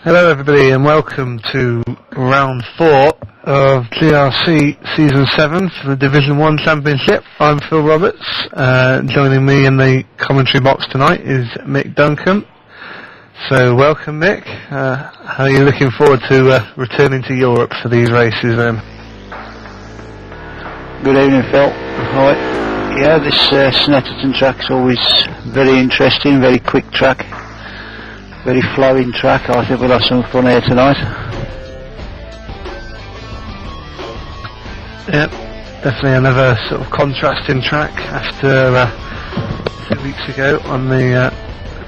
Hello everybody and welcome to round 4 of GRC Season 7 for the Division 1 Championship. I'm Phil Roberts. Joining me in the commentary box tonight is Mick Duncombe. So welcome Mick. How are you looking forward to returning to Europe for these races then? Good evening Phil. Right. Yeah, this Snetterton track's always very interesting, very quick track. Very flowing track. I think we'll have some fun here tonight. Yep, definitely another sort of contrasting track after 2 weeks ago on the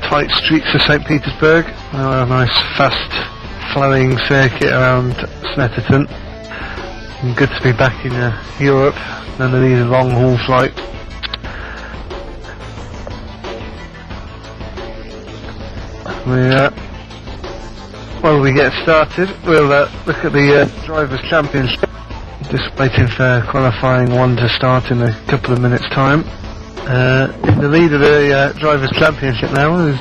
tight streets of St. Petersburg. A nice fast flowing circuit around Snetterton. And good to be back in Europe, none of these long haul flights. While we get started, we'll look at the Drivers' Championship. Just waiting for qualifying 1 to start in a couple of minutes' time. In the lead of the Drivers' Championship now, who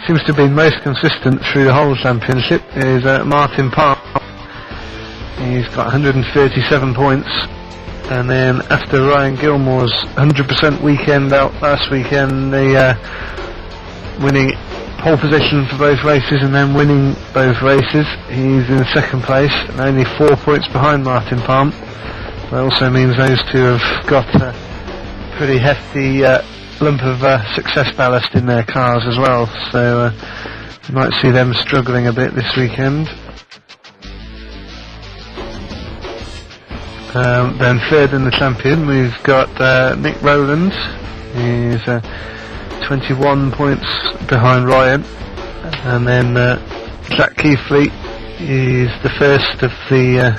seems to be most consistent through the whole championship, is Martin Palm. He's got 137 points. And then after Ryan Gilmore's 100% weekend out last weekend, the winning pole position for both races and then winning both races, he's in second place and only 4 points behind Martin Palm. That also means those two have got a pretty hefty lump of success ballast in their cars as well, so you might see them struggling a bit this weekend. Then third in the champion we've got Nick Rowland. He's 21 points behind Ryan, and then Jack Keithley is the first of the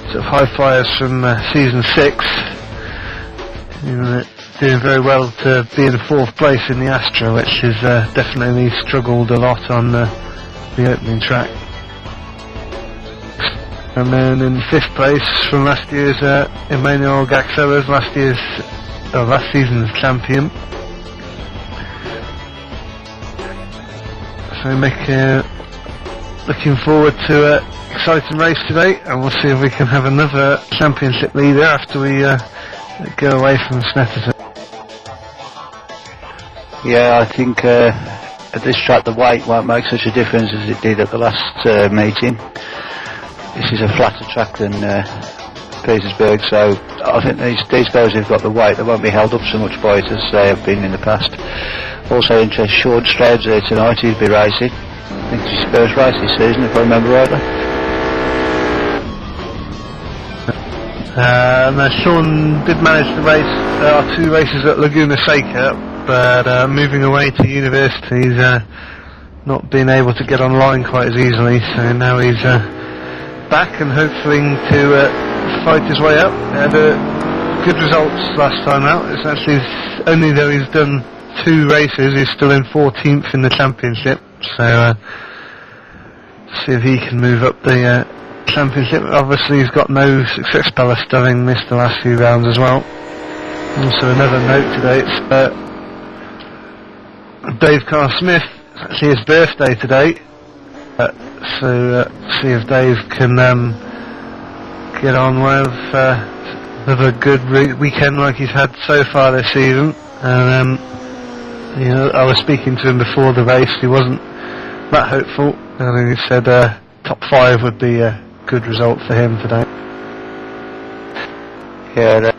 sort of high flyers from season 6, doing very well to be in 4th place in the Astra, which has definitely struggled a lot on the opening track. And then in 5th place from last year's Emmanuel Gaxella's last season's champion. So Mick, looking forward to an exciting race today, and we'll see if we can have another championship leader after we go away from Snetterton. Yeah, I think at this track the weight won't make such a difference as it did at the last meeting. This is a flatter track than Petersburg, so I think these guys who've got the weight, they won't be held up so much by it as they have been in the past. Also interested, Shan Stroud's there tonight, he'll be racing. I think it's his first race this season, if I remember rightly. Shan did manage to race our 2 races at Laguna Seca, but moving away to university, he's not been able to get online quite as easily, so now he's back and hoping to fight his way up. He had good results last time out. It's actually only though he's done 2 races, he's still in 14th in the championship, so see if he can move up the championship. Obviously he's got no success ballast, having missed the last few rounds as well. Also another note today, it's Dave Carr Smith. It's actually his birthday today, so see if Dave can get on with another good weekend like he's had so far this season. And I was speaking to him before the race, he wasn't that hopeful. I think he said top 5 would be a good result for him today. Yeah,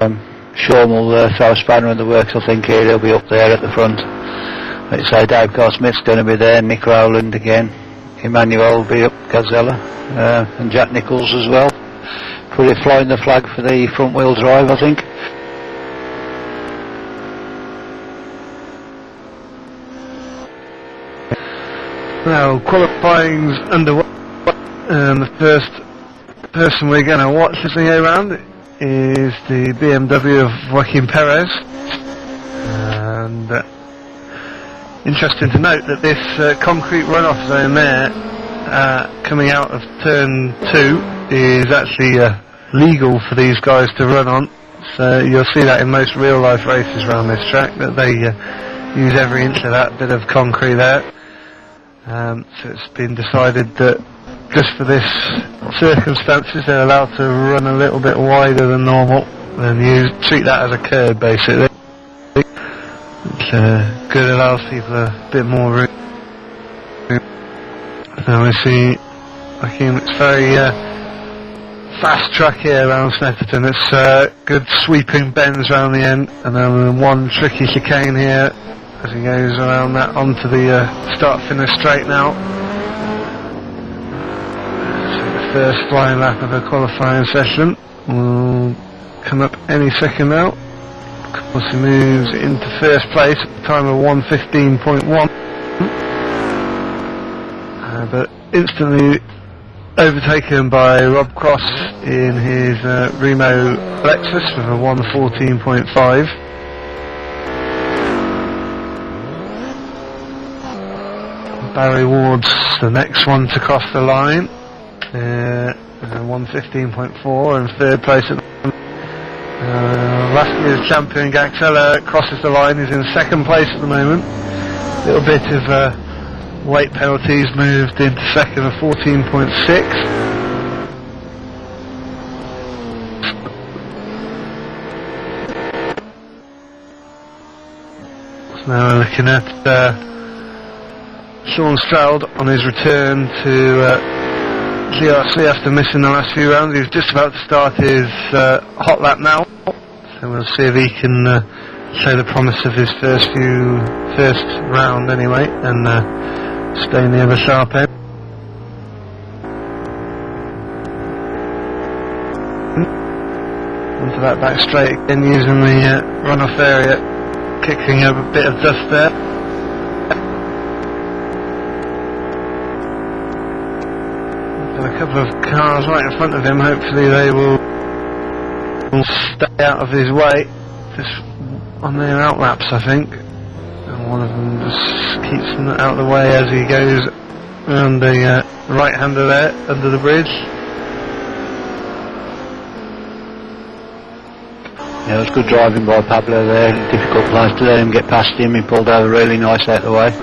Sean will throw a spanner in the works, I think. He'll be up there at the front. Like you say, Dave Carr Smith's going to be there, Nick Rowland again, Emmanuel will be up, Gazella, and Jack Nichols as well. Probably flying the flag for the front wheel drive, I think. Now, qualifying's underway, and the first person we're going to watch as we go around is the BMW of Joaquin Perez. And interesting to note that this concrete runoff zone there, coming out of turn 2, is actually legal for these guys to run on. So you'll see that in most real life races around this track, that they use every inch of that bit of concrete there. So it's been decided that just for this circumstances they're allowed to run a little bit wider than normal, and you treat that as a curb basically. It's good, allows people a bit more room. So we see, it's very fast track here around Snetterton. It's good sweeping bends around the end, and then one tricky chicane here as he goes around that onto the start-finish straight now. So the first flying lap of the qualifying session will come up any second now. Of course, he moves into first place at the time of 1:15.1, but instantly overtaken by Rob Cross in his Remo Lexus with a 1:14.5. Barry Ward's the next one to cross the line, 1:15.4, and third place at last year's champion Gaxella crosses the line. He's in second place at the moment. A little bit of weight penalties, moved into second at 14.6. So now we're looking at Shan Stroud on his return to GRC after missing the last few rounds. He's just about to start his hot lap now, so we'll see if he can show the promise of his first round anyway, and stay near the sharp end. Onto that back straight again, using the runoff area, kicking up a bit of dust there. A couple of cars right in front of him. Hopefully they will stay out of his way, just on their outlaps, I think. And one of them just keeps them out of the way as he goes around the right-hander there under the bridge. Yeah, it was good driving by Pablo there. Difficult place to let him get past him. He pulled over really nice out of the way.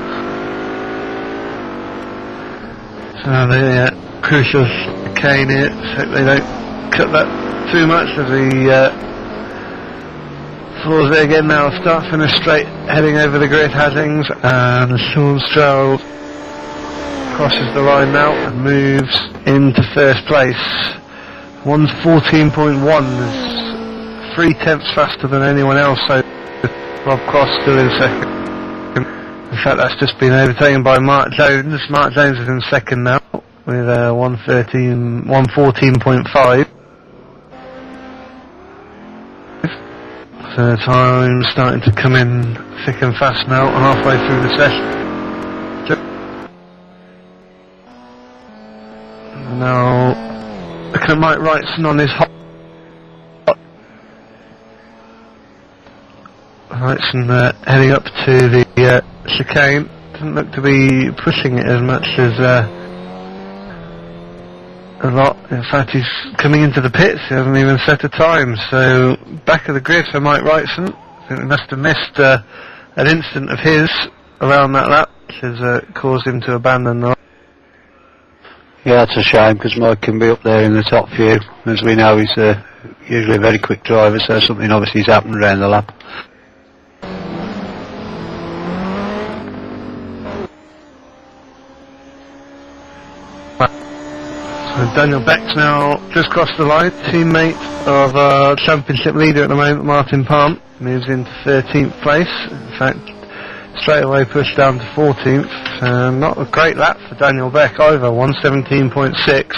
So the crucial chicane here, so they don't cut that too much as he floors it again now. Start finish straight, heading over the grid headings, and Shan Stroud crosses the line now and moves into first place. 1:14.1 is 3/10 faster than anyone else, so Rob Cross still in second. In fact, that's just been overtaken by Mark Jones. Mark Jones is in second now with 1:14.5. So time's starting to come in thick and fast now, halfway through the session. Now, looking at Mike Wrightson on his hot. Wrightson heading up to the chicane. Doesn't look to be pushing it as much as a lot. In fact, he's coming into the pits. He hasn't even set a time. So back of the grid for Mike Wrightson. I think he must have missed an instant of his around that lap, which has caused him to abandon the lap. Yeah, that's a shame, because Mike can be up there in the top few. As we know, he's usually a very quick driver, so something obviously has happened around the lap. So Daniel Beck's now just crossed the line. Teammate of our championship leader at the moment, Martin Palm, moves into 13th place. In fact, straight away pushed down to 14th. Not a great lap for Daniel Beck either, 1:17.6.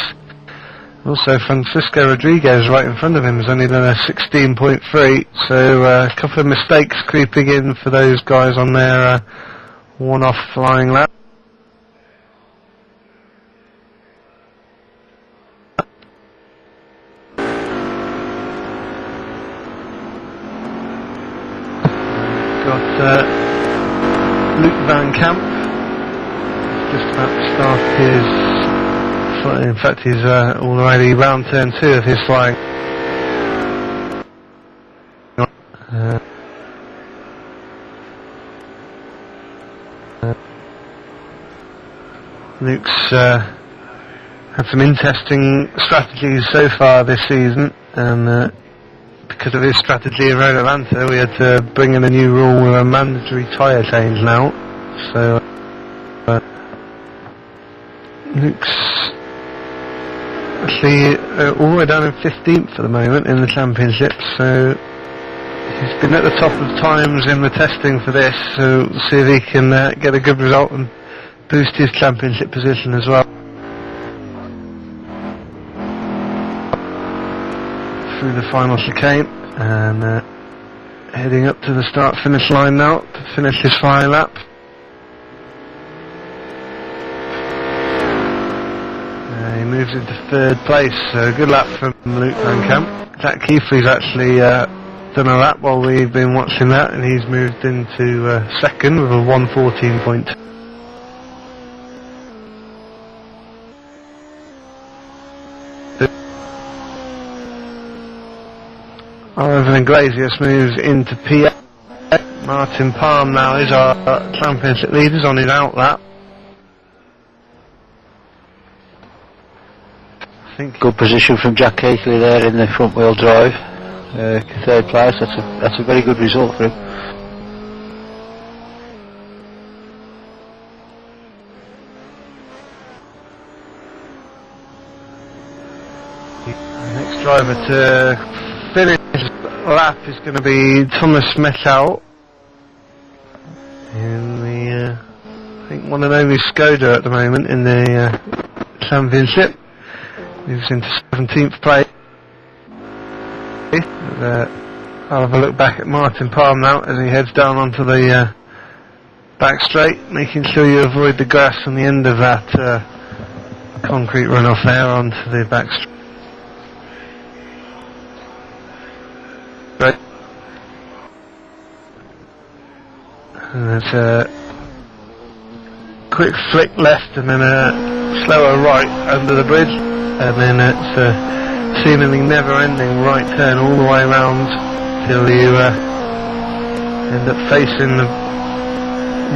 Also Francisco Rodriguez right in front of him has only done a 16.3. So a couple of mistakes creeping in for those guys on their one-off flying lap. Luke Van Camp just about to start his flying. In fact, he's already round turn 2 of his flying. Luke's had some interesting strategies so far this season, and because of his strategy around Atlanta, we had to bring in a new rule with a mandatory tyre change now. So Luke's actually all the way down in 15th at the moment in the championship, so he's been at the top of times in the testing for this, so we'll see if he can get a good result and boost his championship position as well. Through the final chicane, and heading up to the start-finish line now to finish his final lap. He moves into 3rd place, so good lap from Luke Duncombe. Jack Keithley's actually done a lap while we've been watching that, and he's moved into 2nd with a 1:14.2. Ivan Iglesias moves into P8. Martin Palm now is our championship leaders on his out lap. I think Good position from Jack Keithley there in the front wheel drive. 3rd place, that's a very good result for him. the next driver to finish lap is going to be Thomas Metcalf in the I think one and only Skoda at the moment in the championship. Moves into 17th place. I'll have a look back at Martin Palm now as he heads down onto the back straight, making sure you avoid the grass on the end of that concrete runoff there onto the back straight. And there's a quick flick left and then a slower right under the bridge, and then it's a seemingly never-ending right turn all the way around till you end up facing the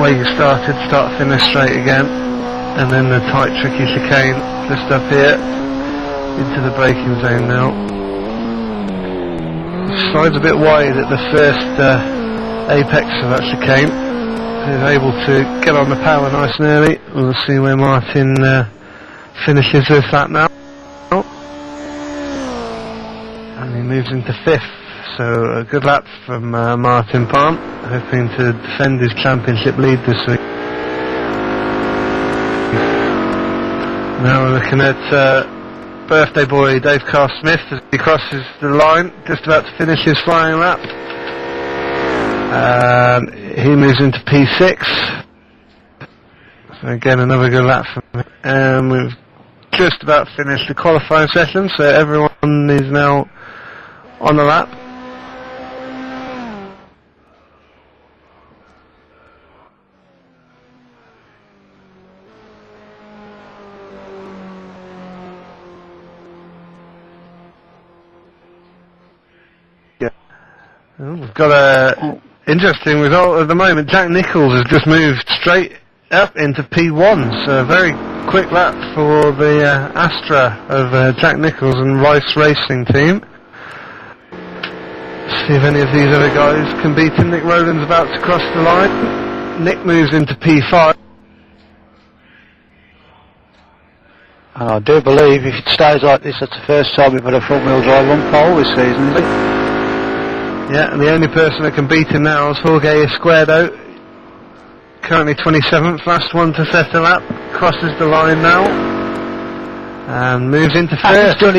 way you started, start finish straight again, and then the tight tricky chicane just up here into the braking zone now. Slides a bit wide at the first apex of that chicane. He's able to get on the power nice and early. We'll see where Martin finishes with that now. And he moves into 5th, so a good lap from Martin Palm, hoping to defend his championship lead this week. Now we're looking at birthday boy Dave Carr Smith as he crosses the line, just about to finish his flying lap. He moves into P6. So again, another good lap from him. And we've just about finished the qualifying session, so everyone is now on the lap. Yeah. Well, we've got a interesting result at the moment. Jack Nichols has just moved straight up into P1, so a very quick lap for the Astra of Jack Nichols and Rice Racing team. See if any of these other guys can beat him. Nick Rowland's about to cross the line. Nick moves into P5. And I do believe if it stays like this, that's the first time we've had a front wheel drive on pole this season, isn't it? Yeah, and the only person that can beat him now is Jorge Izquierdo, currently 27th, last one to set a lap, crosses the line now, and moves into 1st. So,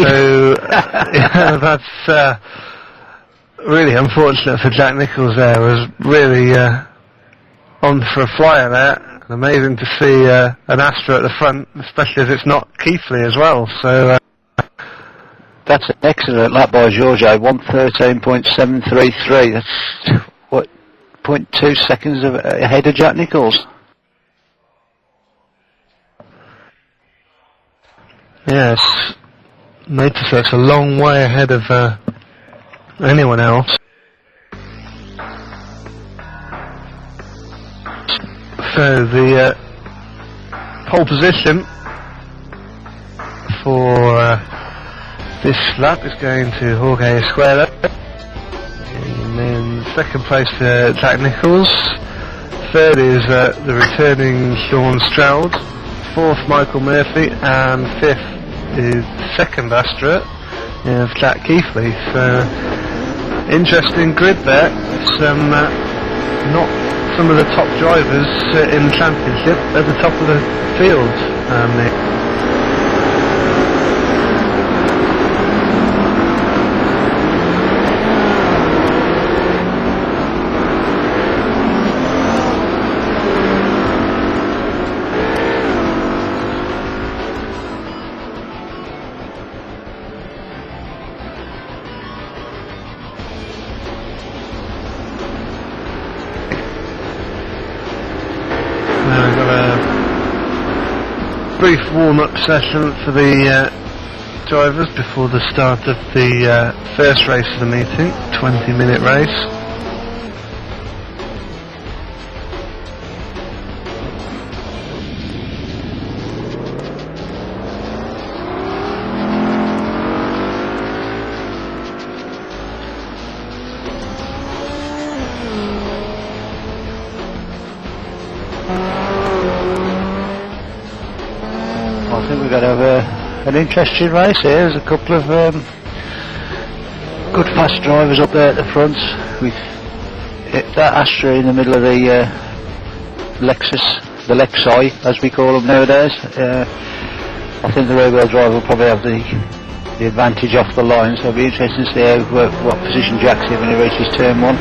yeah, that's really unfortunate for Jack Nichols there. Was really on for a flyer there. Amazing to see an Astra at the front, especially as it's not Keithley as well. So. That's an excellent lap by Jorge, 1:13.733. That's, what, 0.2 seconds ahead of Jack Nichols. Yes, notice that's a long way ahead of anyone else. So the pole position for this lap is going to Jorge Escuela, and then second place for Jack Nichols, third is the returning Shan Stroud, fourth Michael Murphy, and fifth is second Astra of Jack Keithley. So interesting grid there. Some not some of the top drivers in the championship at the top of the field. Now we've got a brief warm-up session for the drivers before the start of the first race of the meeting, 20-minute race. I think we're going to have an interesting race here. There's a couple of good fast drivers up there at the front, with that Astra in the middle of the Lexi as we call them nowadays. I think the rear-wheel drive will probably have the advantage off the line, so it'll be interesting to see what position Jack's in when he reaches turn 1.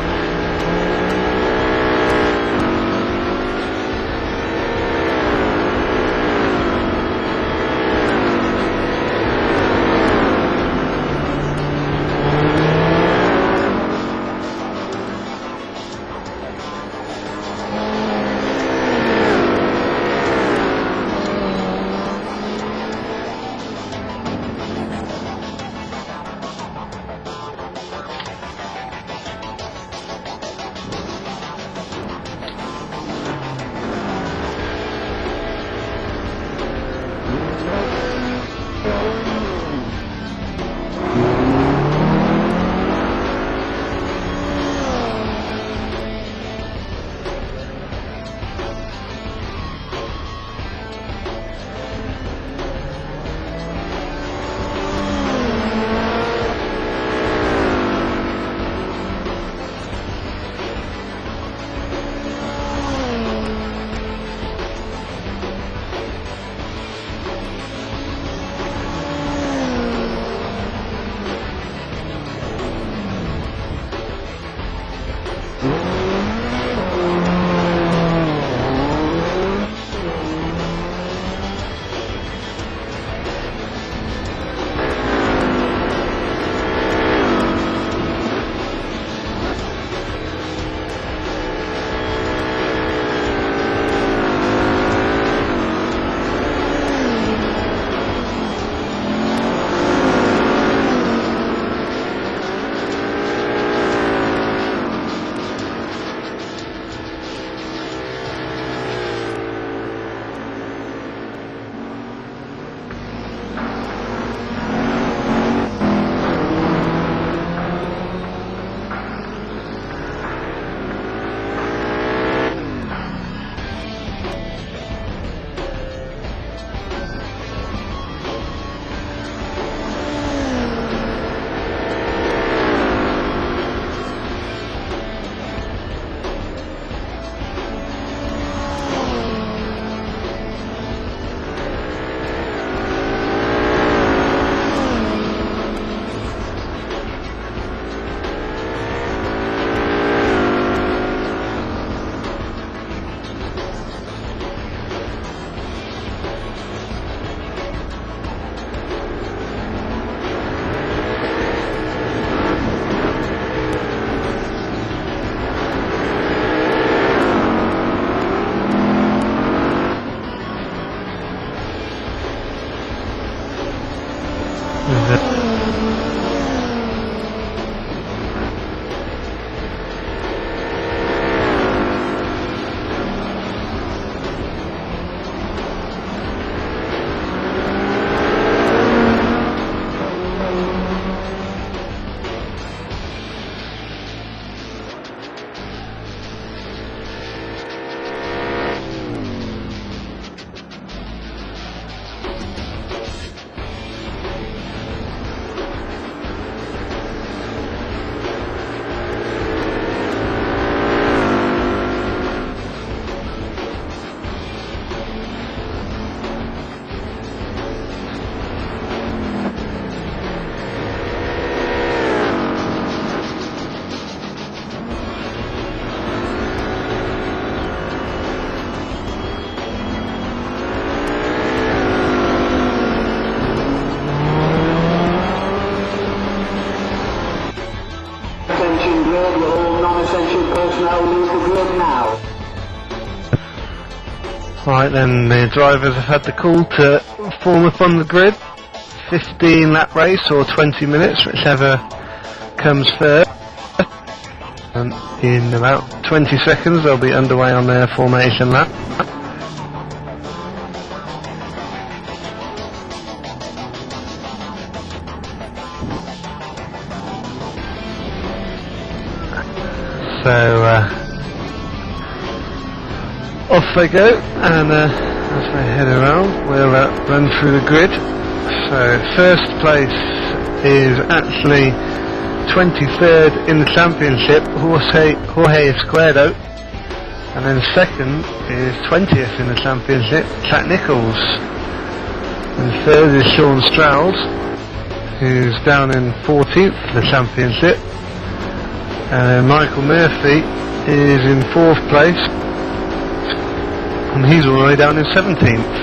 grid. All non-essential personnel leave the grid now. Right then, the drivers have had the call to form up on the grid. 15 lap race or 20 minutes, whichever comes first. And in about 20 seconds they'll be underway on their formation lap. So off they go, and as they head around we'll run through the grid. So first place is actually 23rd in the championship, Jorge Izquierdo, and then second is 20th in the championship, Jack Nichols, and third is Shan Stroud, who's down in 14th for the championship, and Michael Murphy is in 4th place, and he's all the way down in 17th.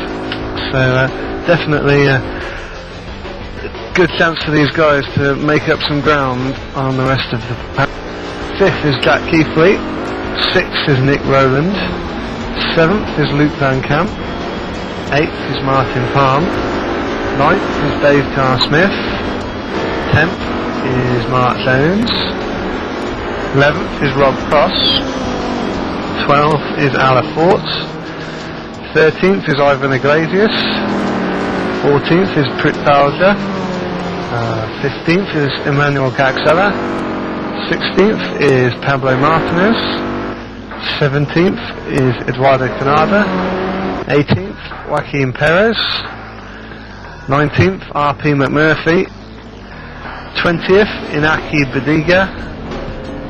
So definitely good chance for these guys to make up some ground on the rest of the pack. 5th is Jack Keithley, 6th is Nick Rowland, 7th is Luke Duncombe, 8th is Martin Palm, 9th is Dave Carr Smith, 10th is Mark Jones, 11th is Rob Cross, 12th is Ala Fort, 13th is Ivan Iglesias, 14th is Prit Balja, 15th is Emmanuel Gaxella, 16th is Pablo Martinez, 17th is Eduardo Canada, 18th Joaquin Perez, 19th RP McMurphy, 20th Inaki Badiga,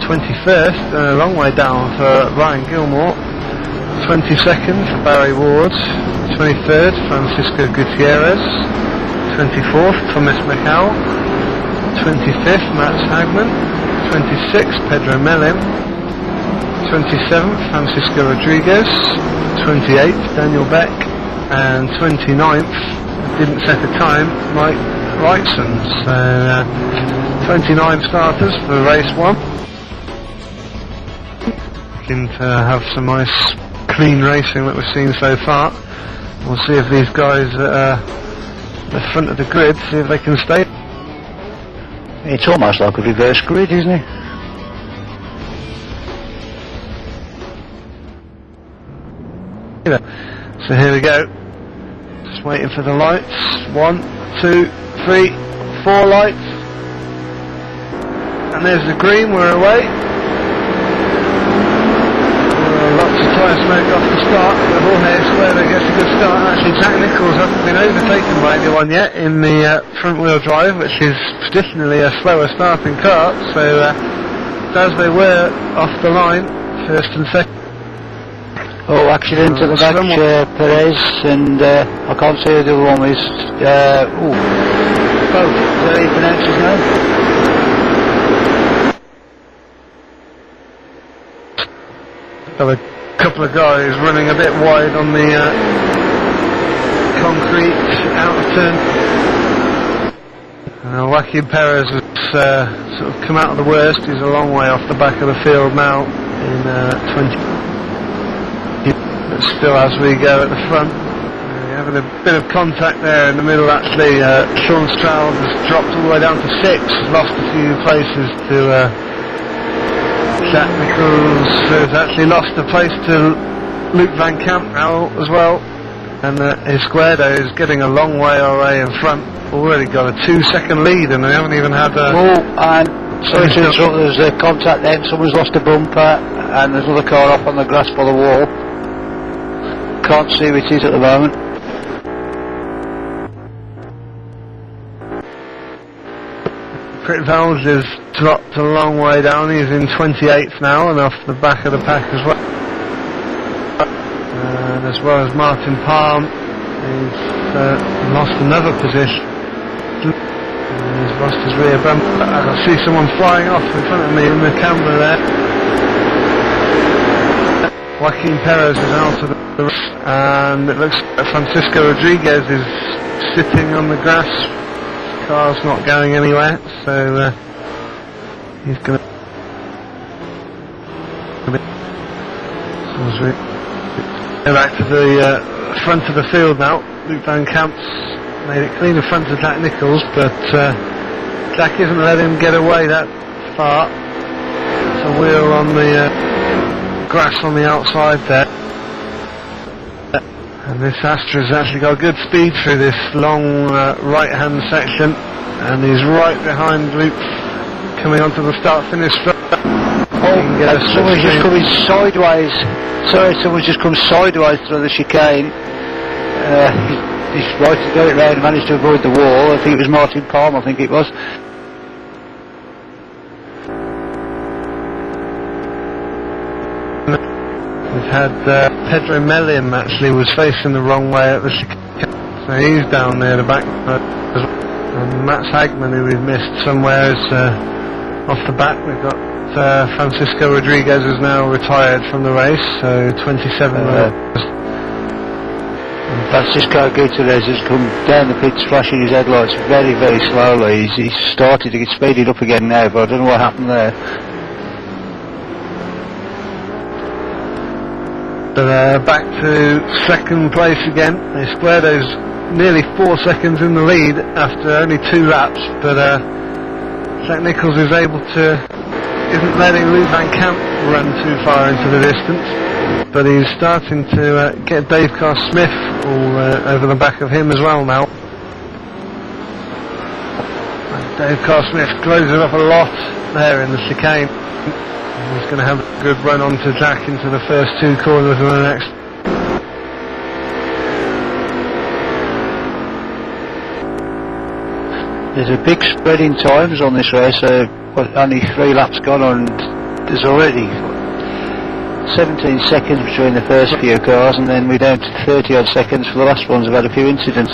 21st, a long way down for Ryan Gilmore, 22nd for Barry Ward, 23rd Francisco Gutierrez, 24th Thomas McCall, 25th Max Hagman, 26th Pedro Melin, 27th Francisco Rodriguez, 28th Daniel Beck, and 29th, didn't set a time, Mike Wrightson. So 29 starters for race 1. Looking to have some nice clean racing that we've seen so far. We'll see if these guys the front of the grid, see if they can stay. It's almost like a reverse grid, isn't it? So here we go. Just waiting for the lights. 1, 2, 3, 4 lights. And there's the green, we're away. Lots of tyre smoke off the start, but Jorge Izquierdo gets a good start. Actually, Jack Nichols hasn't been overtaken by anyone yet in the front wheel drive, which is traditionally a slower starting car, so as they were off the line, first and second. Oh, accident at the back, Perez, and I can't see who the other one is. Both, is that how you pronounce his name? Got a couple of guys running a bit wide on the concrete out of turn. Joaquin Perez has sort of come out of the worst. He's a long way off the back of the field now in 20. But still, as we go at the front, having a bit of contact there in the middle. Actually, Shan Stroud has dropped all the way down to 6. Lost a few places to Jack Nichols, has actually lost a place to Luke Van Camp now as well, and Izquierdo is getting a long way away in front. Already got a 2-second lead, and they haven't even had a... Oh, and sorry to interrupt, there's a contact then, someone's lost a bumper, and there's another car off on the grass by the wall. Can't see who it is at the moment. Prit Valls has dropped a long way down. He's in 28th now and off the back of the pack as well. And as well as Martin Palm, he's lost another position. He's lost his rear bumper. I see someone flying off in front of me in the camera there. Joaquin Perez is out of the race, and it looks like Francisco Rodriguez is sitting on the grass. Car's not going anywhere, so he's going to As we go back to the front of the field now, Luke Van Camp's made it clean in front of Jack Nichols, but Jack isn't letting him get away that far. It's a wheel on the grass on the outside there. And this Astra's actually got good speed through this long right-hand section, and he's right behind Luke coming onto the start-finish straight. Someone's just coming sideways. Sorry, someone's just come sideways through the chicane. He's right to go it round and managed to avoid the wall. I think it was Martin Palm, I think it was. We've had Pedro Melim actually was facing the wrong way at the chicane, so he's down there the back. And Mats Hagman, who we've missed somewhere, is off the back. We've got Francisco Rodriguez is now retired from the race, so 27 Francisco Gutierrez has come down the pits flashing his headlights very, very slowly. He's started to get speeded up again now, but I don't know what happened there. But back to second place again. Esquerdo's nearly 4 seconds in the lead after only 2 laps, but Jack Nichols is able to, isn't letting Luke Van Camp run too far into the distance, but he's starting to get Dave Carr Smith all over the back of him as well now. And Dave Carr Smith closes up a lot there in the chicane. He's going to have a good run on to Jack into the first 2 corners and the next. There's a big spread in times on this race. Only 3 laps gone, and there's already 17 seconds between the first few cars, and then we're down to 30 odd seconds for the last ones. We've had a few incidents.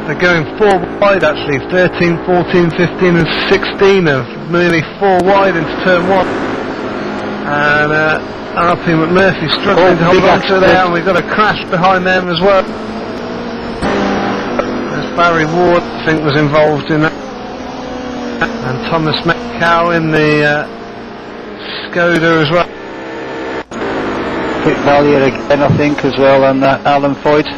They're going 4 wide actually, 13, 14, 15 and 16 of nearly 4 wide into turn 1. And RP McMurphy struggling to hold on to there, and we've got a crash behind them as well. There's Barry Ward, I think, was involved in that. And Thomas Metcalf in the Skoda as well. Pit Valier again, I think, as well, and Alan Foyt.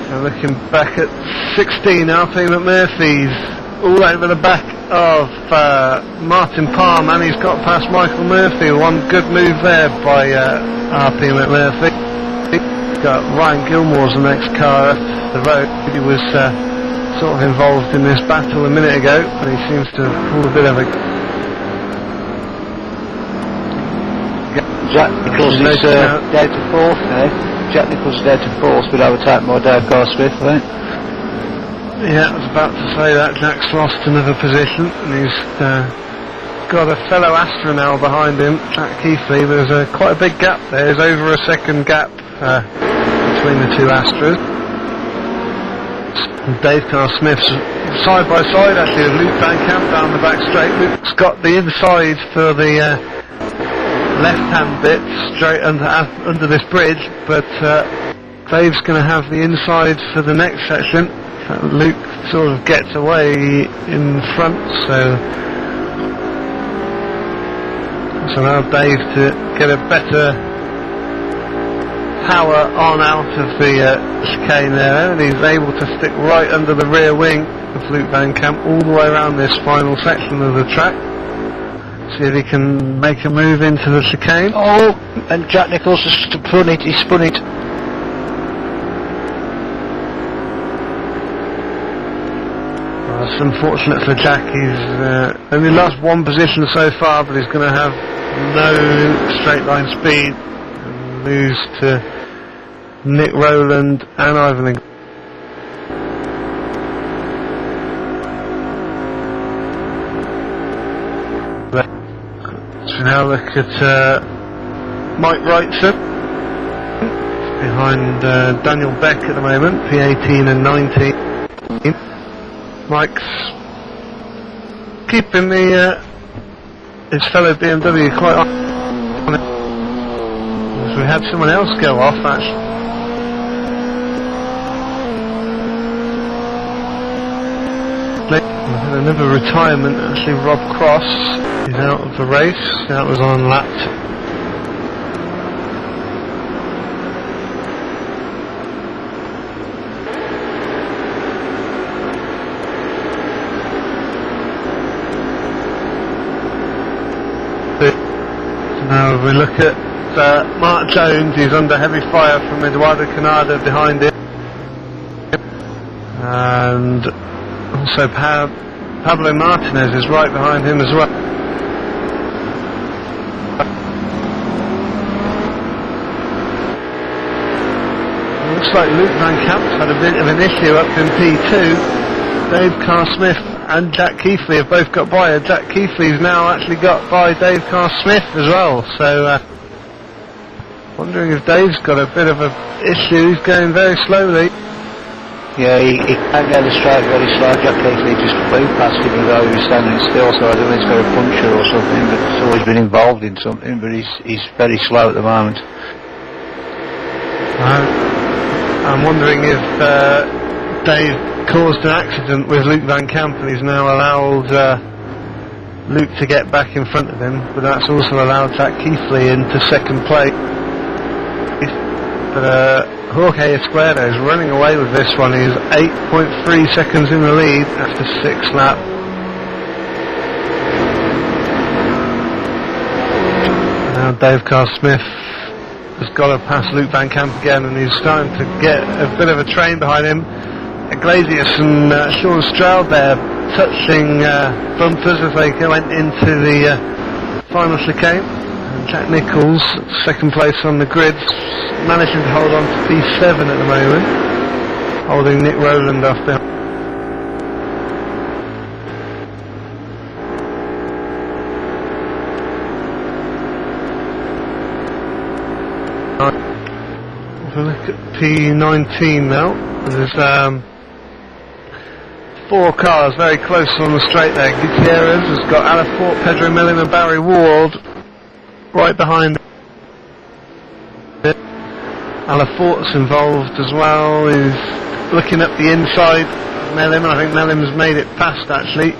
So looking back at 16, RP McMurphy's all over the back of Martin Palm, and he's got past Michael Murphy. One good move there by RP McMurphy. Got Ryan Gilmore's the next car off the road. He was sort of involved in this battle a minute ago, but he seems to have pulled a bit of a... Jack Nichols is down to 4th now. Jack Nichols is down to 4th, but overtaken by Dave Carr Smith, I think. Yeah, I was about to say that. Jack's lost another position, and he's got a fellow Astra now behind him, Jack Keithley. There's quite a big gap there. There's over a second gap between the 2 Astras. And Dave Carr Smith's side by side actually with Luke Van Camp down the back straight. Luke's got the inside for the left-hand bit straight under this bridge, but Dave's going to have the inside for the next section. Luke sort of gets away in front, so now Dave to get a better power on out of the chicane there, and he's able to stick right under the rear wing of Luke Van Camp all the way around this final section of the track. See if he can make a move into the chicane. Oh, and Jack Nichols has spun it, he spun it. Well, it's unfortunate for Jack. He's only lost 1 position so far, but he's going to have no straight line speed and lose to Nick Rowland and Ivan. So now look at Mike Wrightson behind Daniel Beck at the moment, P18 and 19. Mike's keeping his fellow BMW quite on it. As we had someone else go off actually. We had another retirement actually, Rob Cross. He's out of the race. That was on lap 2. Now if we look at Mark Jones, he's under heavy fire from Eduardo Canada behind him, and also Pablo Martinez is right behind him as well. Looks like Luke Van Camp's had a bit of an issue up in P2. Dave Carr Smith and Jack Keithley have both got by, and Jack Keithley's now actually got by Dave Carr Smith as well, so wondering if Dave's got a bit of an issue. He's going very slowly. Yeah, he came down the straight very slow. Jack Keithley just flew past him as though he was standing still, so I don't know if he's got a puncture or something, but he's always been involved in something, but he's very slow at the moment. I'm wondering if Dave caused an accident with Luke Van Camp and he's now allowed Luke to get back in front of him, but that's also allowed Jack Keithley into second place. But Jorge Escuero is running away with this one. He's 8.3 seconds in the lead after 6 laps. Now Dave Carr Smith has got to pass Luke Van Camp again, and he's starting to get a bit of a train behind him. Iglesias and Shan Stroud there touching bumpers as they went into the final chicane. And Jack Nichols, second place on the grid, managing to hold on to P7 at the moment, holding Nick Rowland off there. If we look at P19 now, there's 4 cars very close on the straight there. Gutierrez has got Alafort, Pedro Millen and Barry Ward right behind it. Alafort's involved as well. He's looking up the inside of Mellem, and I think Mellem's made it past actually.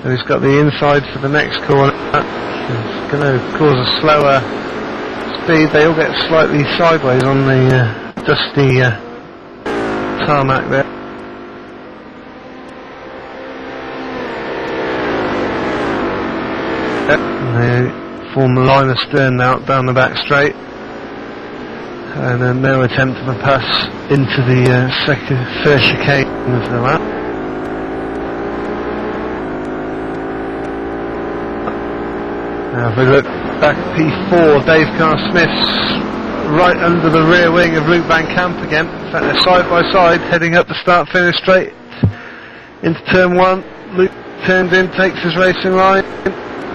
And he's got the inside for the next corner. It's going to cause a slower speed. They all get slightly sideways on the dusty tarmac there. And they form a line of stern now down the back straight, and then no attempt of a pass into the first chicane of the lap. Now if we look back at P4, Dave Carr Smith's right under the rear wing of Luke Van Camp again. In fact, they're side by side heading up the start finish straight into turn 1. Luke turns in, takes his racing line,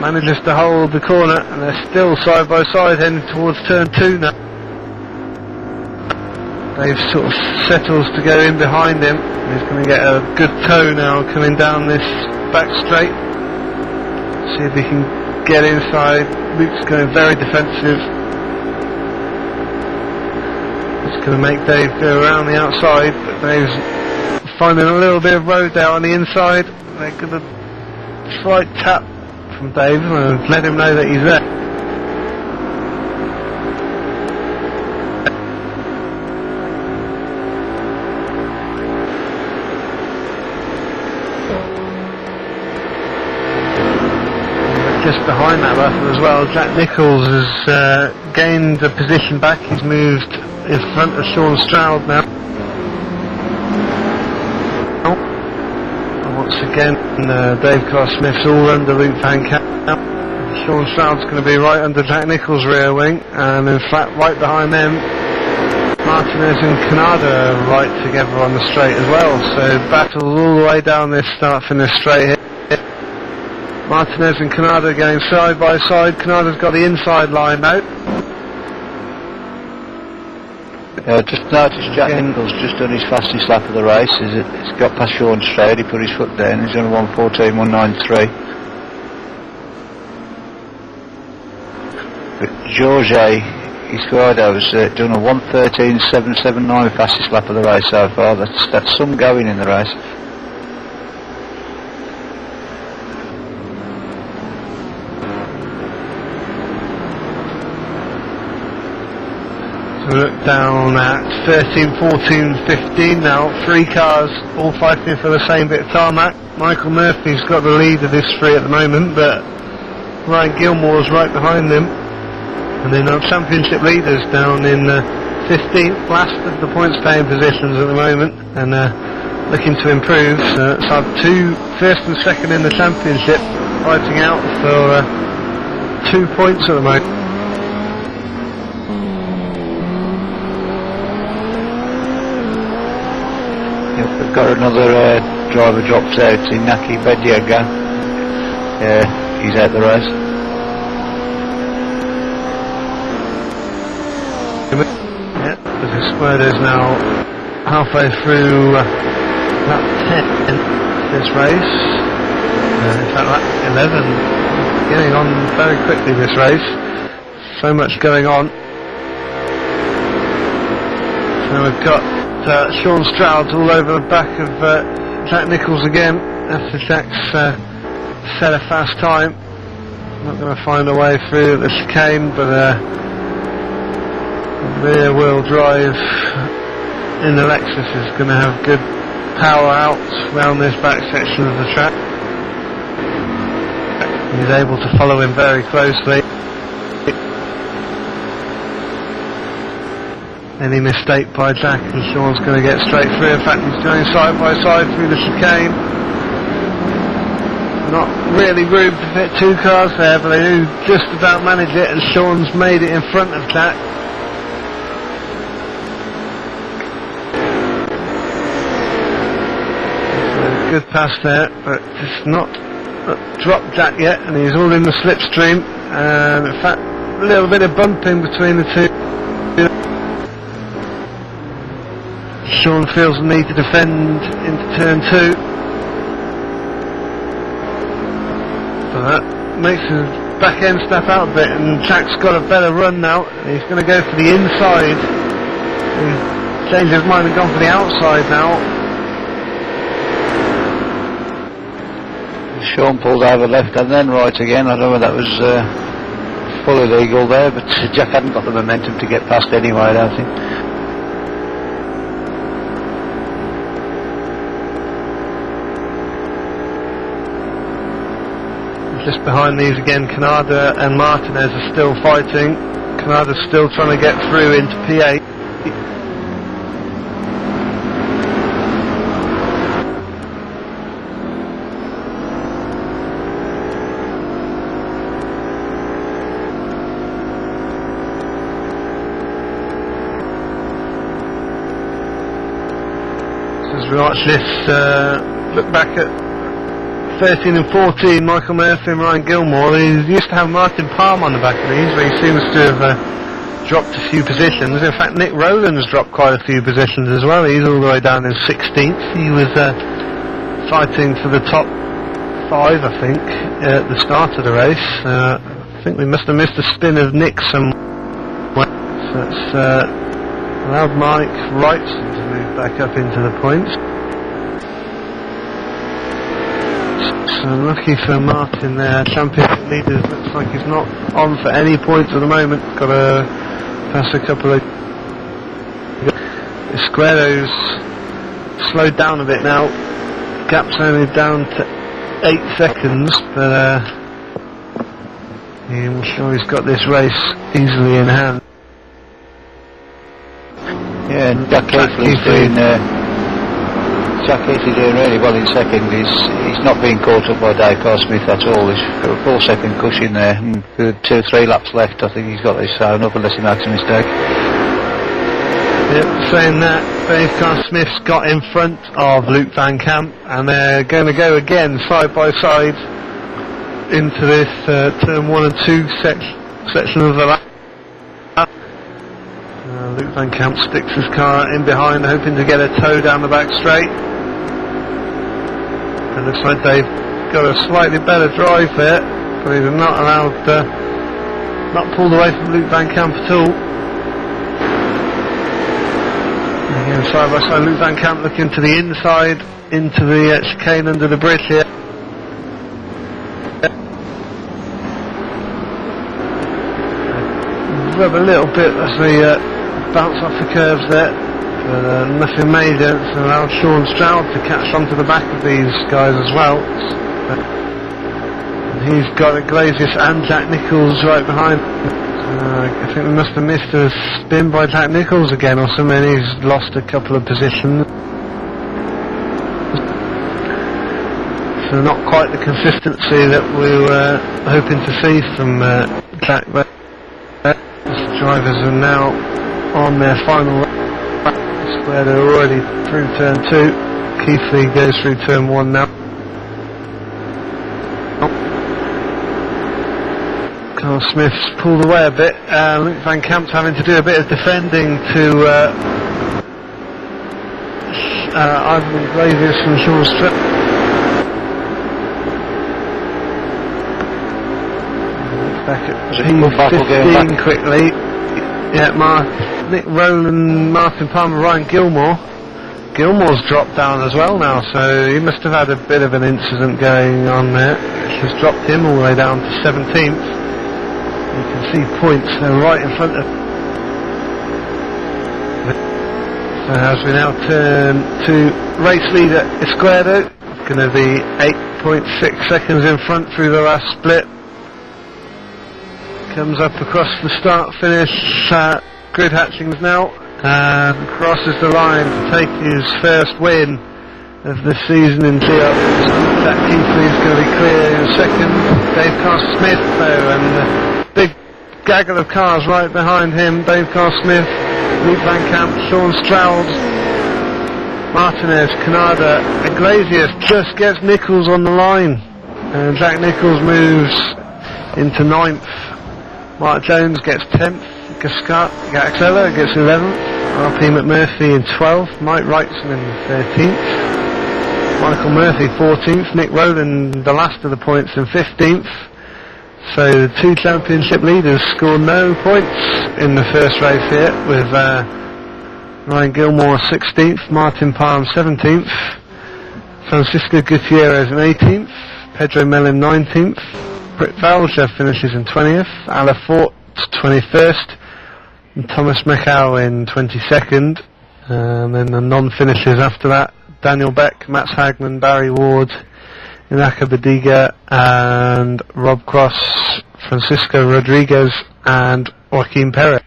manages to hold the corner, and they're still side by side heading towards turn 2 now. Dave sort of settles to go in behind him. He's going to get a good tow now coming down this back straight. See if he can get inside. Luke's going very defensive. It's going to make Dave go around the outside, but Dave's finding a little bit of road there on the inside. They're going to slight tap from Dave and let him know that he's there. Just behind that battle as well, Jack Nichols has gained a position back. He's moved in front of Shan Stroud now. And once again, Dave Carr Smith's all under Luke Van Camp. Shan Stroud's going to be right under Jack Nichols' rear wing, and in fact right behind them Martinez and Canada are right together on the straight as well. So battle all the way down this start finish straight here. Martinez and Canada going side by side. Canada's got the inside line now. Just noticed Jack Nichols just done his fastest lap of the race. He's got past Shan Stroud, he put his foot down, he's done 1:14.193. But Jorge Izquierdo's done a 1:13.779 fastest lap of the race so far. That's some going in the race. Look down at 13, 14, 15 now. 3 cars all fighting for the same bit of tarmac. Michael Murphy's got the lead of this 3 at the moment, but Ryan Gilmore's right behind them. And then our championship leaders down in 15th, last of the points paying positions at the moment, and looking to improve. So it's our 2 first and second in the championship fighting out for 2 points at the moment. Yep, we've got another driver dropped out in Naki Bediaga. He's out the race. Yeah, the squad is now halfway through lap 10 this race. In fact, lap 11. Getting on very quickly this race. So much going on. So we've got Shan Stroud all over the back of Jack Nichols again after Jack's set a fast time. Not going to find a way through the chicane, but rear wheel drive in the Lexus is going to have good power out around this back section of the track. He's able to follow him very closely. Any mistake by Jack and Sean's going to get straight through. In fact, he's going side by side through the chicane. Not really room to fit 2 cars there, but they do just about manage it, and Sean's made it in front of Jack. So good pass there, but it's not dropped Jack yet, and he's all in the slipstream. And in fact, a little bit of bumping between the 2. Sean feels the need to defend into turn 2. So that makes his back end step out a bit, and Jack's got a better run now. He's going to go for the inside. He's changed his mind and gone for the outside now. Sean pulled over left and then right again. I don't know whether that was fully legal there, but Jack hadn't got the momentum to get past anyway, I don't think. Just behind these again, Canada and Martinez are still fighting. Canada's still trying to get through into P8. As we watch this, look back at 13 and 14, Michael Murphy and Ryan Gilmore. He used to have Martin Palm on the back of these, but he seems to have dropped a few positions. In fact, Nick Rowland's dropped quite a few positions as well. He's all the way down in 16th. He was fighting for the top 5, I think, at the start of the race. I think we must have missed a spin of Nick somewhere. So it's allowed Mike Wrightson to move back up into the points. So lucky for Martin there, championship leaders, looks like he's not on for any points at the moment. Got to pass a couple of... Esquerdo's slowed down a bit now. Gap's only down to 8 seconds, but I'm sure he's got this race easily in hand. Yeah, and Jack Keithley's doing really well in second. He's not being caught up by Dave Carr Smith at all. He's got a full second cushion there, and with 2 or 3 laps left, I think he's got this sewn up unless he makes a mistake. Yep, saying that, Dave Carr Smith's got in front of Luke Van Camp, and they're going to go again side by side into this turn 1 and 2 section of the lap. Luke Van Camp sticks his car in behind, hoping to get a tow down the back straight. It looks like they've got a slightly better drive there, but he's not allowed, not pulled away from Luke Van Camp at all. Again, side by side, Luke Van Camp looking to the inside, into the chicane under the bridge here. Rub a little bit as the bounce off the curves there, but nothing major. It's allowed Shan Stroud to catch onto the back of these guys as well. He's got Iglesias and Jack Nichols right behind. I think we must have missed a spin by Jack Nichols again or something. He's lost a couple of positions. So not quite the consistency that we were hoping to see from Jack. The drivers are now on their final lap, where they're already through turn 2. Keithley goes through turn 1 now. Carr Smith's pulled away a bit. Luke Van Camp's having to do a bit of defending to Ivan Iglesias and Shan Stroud. Back at P15 quickly. Yeah, Nick, Rowland, Martin Palmer, Ryan Gilmore. Gilmore's dropped down as well now, so he must have had a bit of an incident going on there. Which has dropped him all the way down to 17th. You can see points there right in front of. So as we now turn to race leader Izquierdo, going to be 8.6 seconds in front through the last split. Comes up across the start finish grid hatchings now and crosses the line to take his first win of the season in GRC. Jack Keithley is going to be clear in second. Dave Carr Smith though, and big gaggle of cars right behind him. Dave Carr Smith, Luke Van Camp, Shan Stroud, Martinez, Canada, Iglesias just gets Nichols on the line, and Jack Nichols moves into 9th. Mark Jones gets 10th, Gaxella gets 11th, RP McMurphy in 12th, Mike Wrightson in 13th, Michael Murphy 14th, Nick Rowland the last of the points in 15th. So the 2 championship leaders score no points in the first race here, with Ryan Gilmore 16th, Martin Palm 17th, Francisco Gutierrez in 18th, Pedro Mellon 19th, Britt Valja finishes in 20th, Ala Fort 21st, and Thomas Macau in 22nd, and then the non-finishers after that, Daniel Beck, Mats Hagman, Barry Ward, Inaka Badiga, and Rob Cross, Francisco Rodriguez, and Joaquin Perez.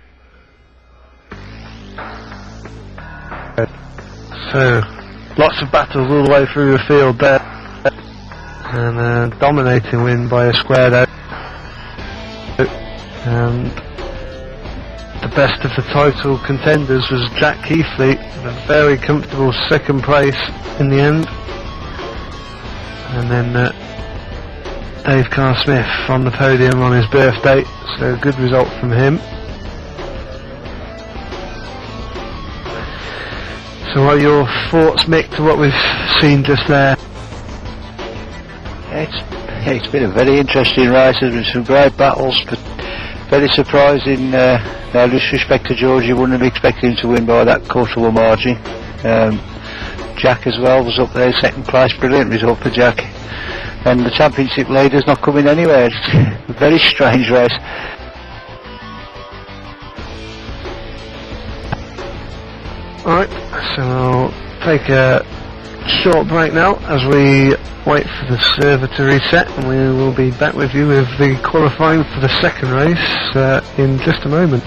So, lots of battles all the way through the field there. And a dominating win by Izquierdo. And the best of the title contenders was Jack Keithley, with a very comfortable second place in the end. And then Dave Carr Smith on the podium on his birthday, so a good result from him. So what are your thoughts, Mick, to what we've seen just there? It's been a very interesting race. There's been some great battles, but very surprising. Now, with respect to George, you wouldn't have expected him to win by that quarter of a margin. Jack as well was up there, second place. Brilliant result for Jack. And the championship leader's not coming anywhere. It's a very strange race. Alright, so I'll take a short break now as we wait for the server to reset, and we will be back with you with the qualifying for the second race in just a moment.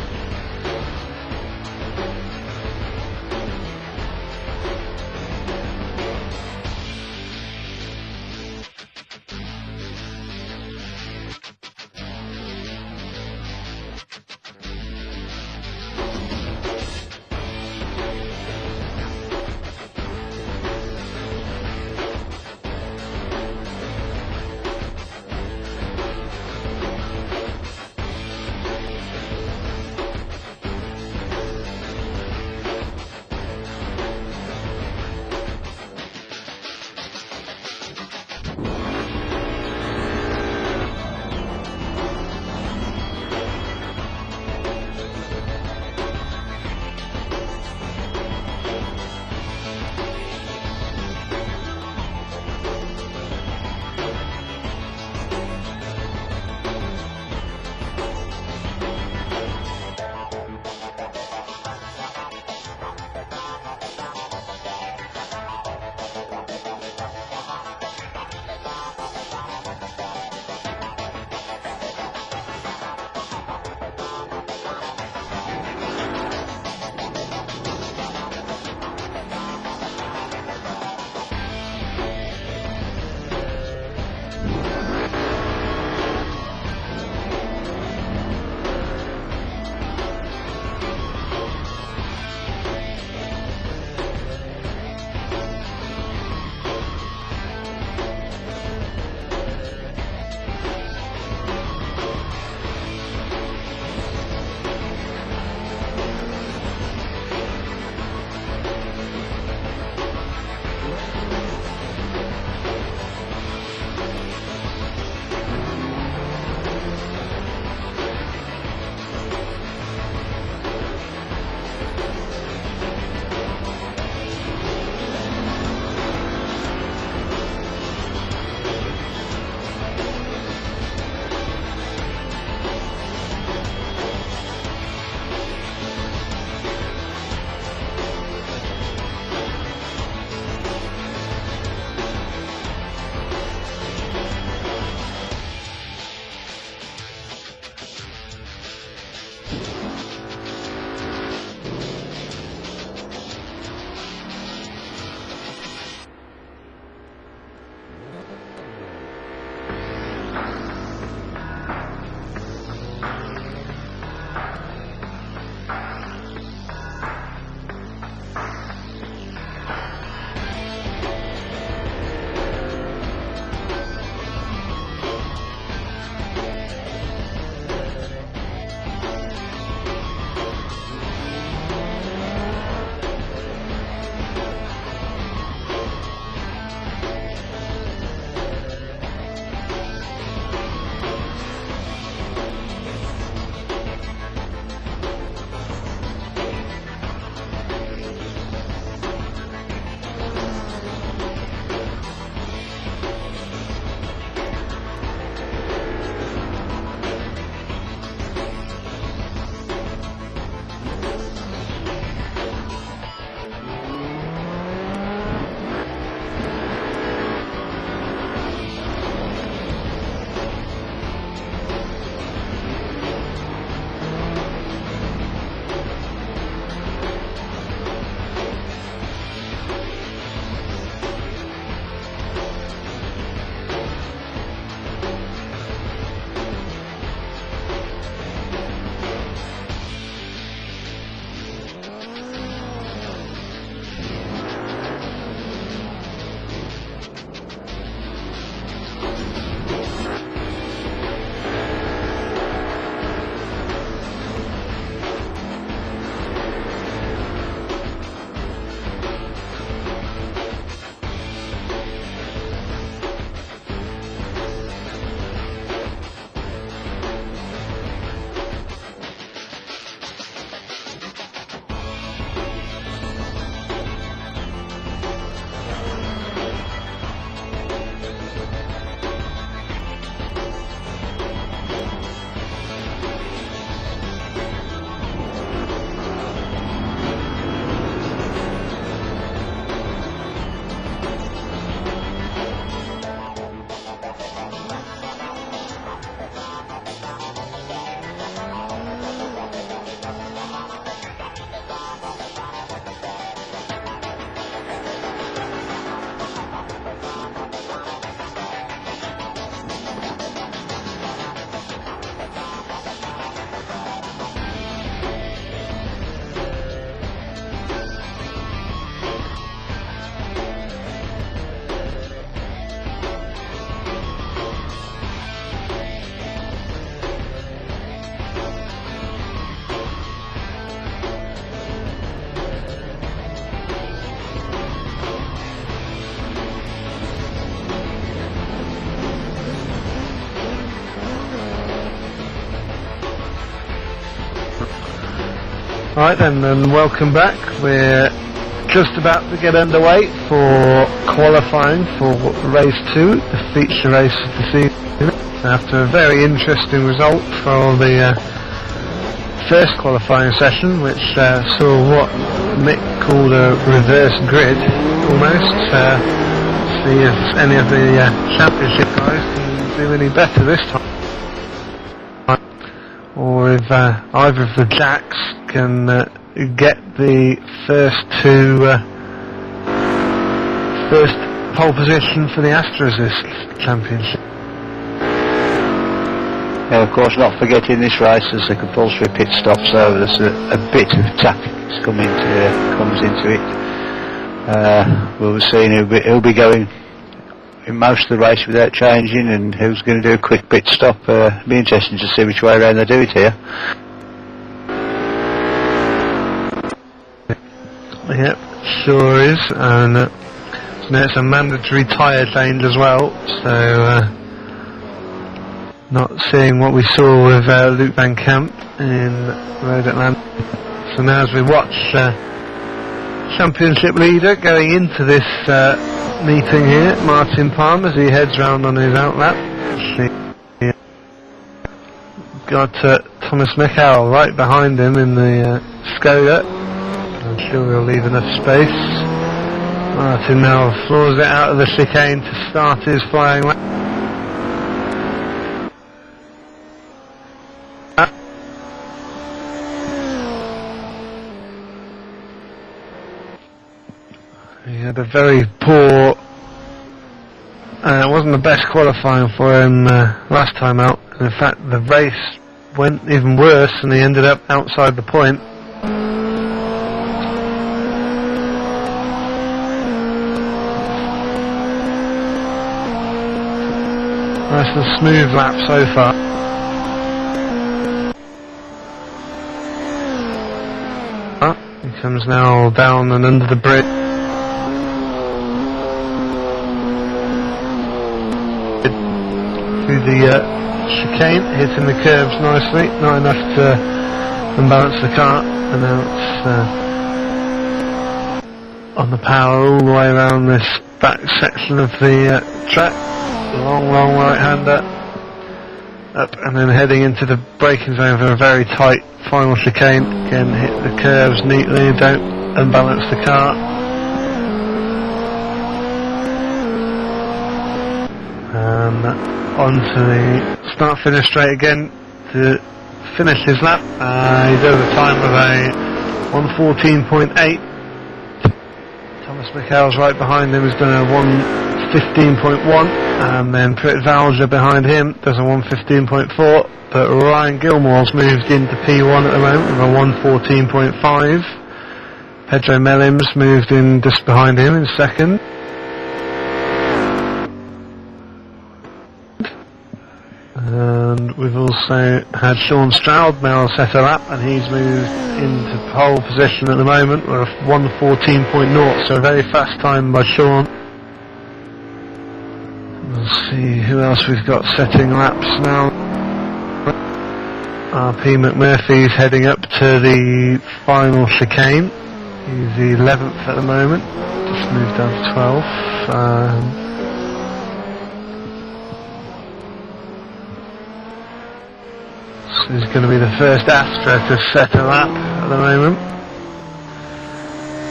Right then, and welcome back. We're just about to get underway for qualifying for race 2, the feature race of the season. After a very interesting result for the first qualifying session, which saw what Mick called a reverse grid, almost. See if any of the championship guys can do any better this time, or if either of the jacks can get the first pole position for the Astrozyst Championship. Yeah, of course, not forgetting this race as the compulsory pit stop, so there's a bit of tactics comes into it. We'll be seeing who'll be going in most of the race without changing, and who's going to do a quick pit stop. It'll be interesting to see which way around they do it here. Yep, sure is, and it's a mandatory tyre change as well, so not seeing what we saw with Luke Van Camp in Road Atlanta. So now as we watch Championship leader going into this meeting here, Martin Palm, as he heads round on his outlap. Got Thomas Michael right behind him in the Skoda. I'm sure we'll leave enough space. Martin now floors it out of the chicane to start his flying lap. He had a very poor, it wasn't the best qualifying for him last time out. In fact, the race went even worse and he ended up outside the point. Nice and smooth lap so far. He comes now down and under the bridge. Through the chicane, hitting the curbs nicely, not enough to unbalance the car, and now it's on the power all the way around this back section of the track. Long right-hander up and then heading into the braking zone for a very tight final chicane. Again, hit the curves neatly, don't unbalance the car. And on to the start-finish straight again to finish his lap. He does a time of a 1:14.8. Thomas Michael's right behind him has done a 1:15.1, and then Prit Valja behind him does a 1:15.4, but Ryan Gilmore's moved into P1 at the moment with a 1:14.5. Pedro Melims moved in just behind him in second. And we've also had Shan Stroud now set a lap, and he's moved into pole position at the moment with a 1:14.0, so a very fast time by Shan. We'll see who else we've got setting laps now. RP McMurphy's heading up to the final chicane. He's the 11th at the moment, just moved down to 12th. So he's going to be the first Astra to set a lap at the moment.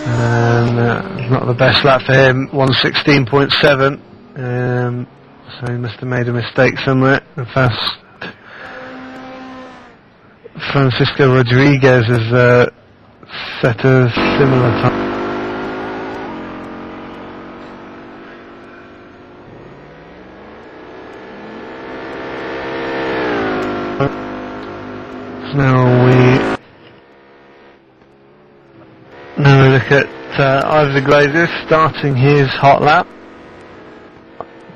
And it's not the best lap for him, 1:16.7. So he must have made a mistake somewhere. In fact, Francisco Rodriguez has set a similar time. Now we look at Ivor Glazes starting his hot lap.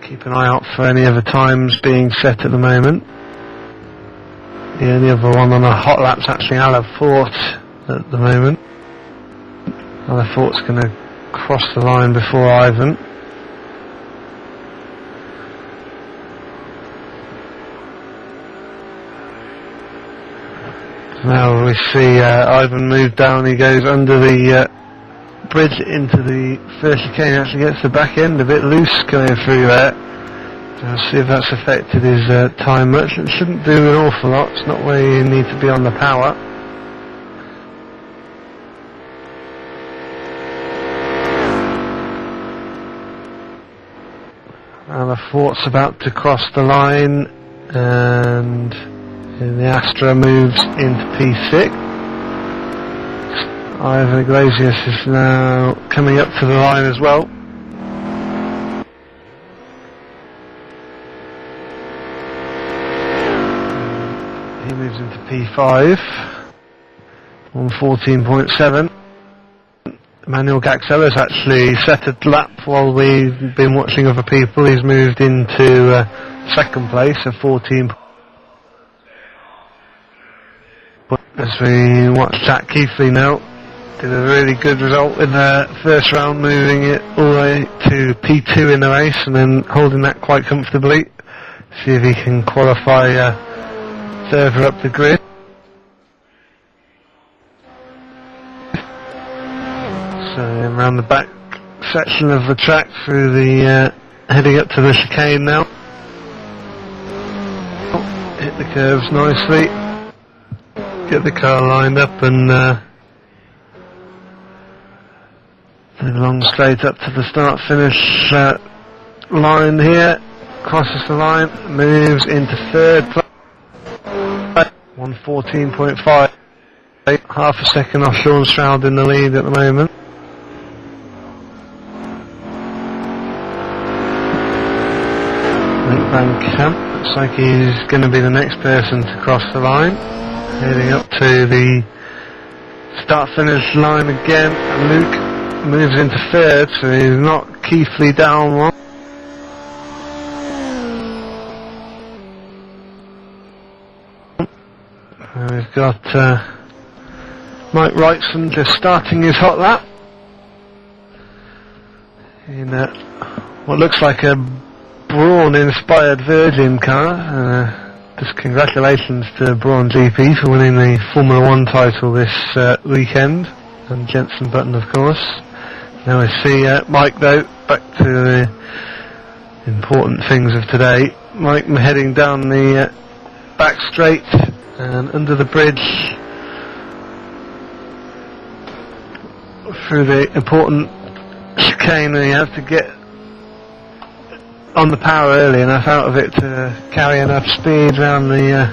Keep an eye out for any other times being set at the moment. The only other one on a hot lap's actually Alain Fort at the moment. Alain Fort's going to cross the line before Ivan. Now we see Ivan move down. He goes under the bridge into the first chicane. Actually gets the back end a bit loose going through there. I'll see if that's affected his time much. It shouldn't do an awful lot. It's not where you need to be on the power. And the Fort's about to cross the line, and the Astra moves into P6. Ivan Iglesias is now coming up to the line as well. He moves into P5 on 14.7. Emmanuel Gaxella's actually set a lap while we've been watching other people. He's moved into second place at 14. As we watch Jack Keithley now, did a really good result in the first round, moving it all the way to P2 in the race and then holding that quite comfortably. See if he can qualify further up the grid. So around the back section of the track through the heading up to the chicane now. Hit the curves nicely. Get the car lined up and then along straight up to the start-finish line here. Crosses the line, moves into third place. 1:14.5. Half a second off Shan Stroud in the lead at the moment. Van Camp looks like he's going to be the next person to cross the line. Heading up to the start-finish line again. And Luke moves into third, so he's knocked Keithley down one. And we've got Mike Wrightson just starting his hot lap in what looks like a Braun-inspired Virgin car. Just congratulations to Braun GP for winning the Formula 1 title this weekend, and Jenson Button of course. Now I see Mike though, back to the important things of today. Mike heading down the back straight and under the bridge through the important chicane, and you have to get on the power early enough out of it to carry enough speed around the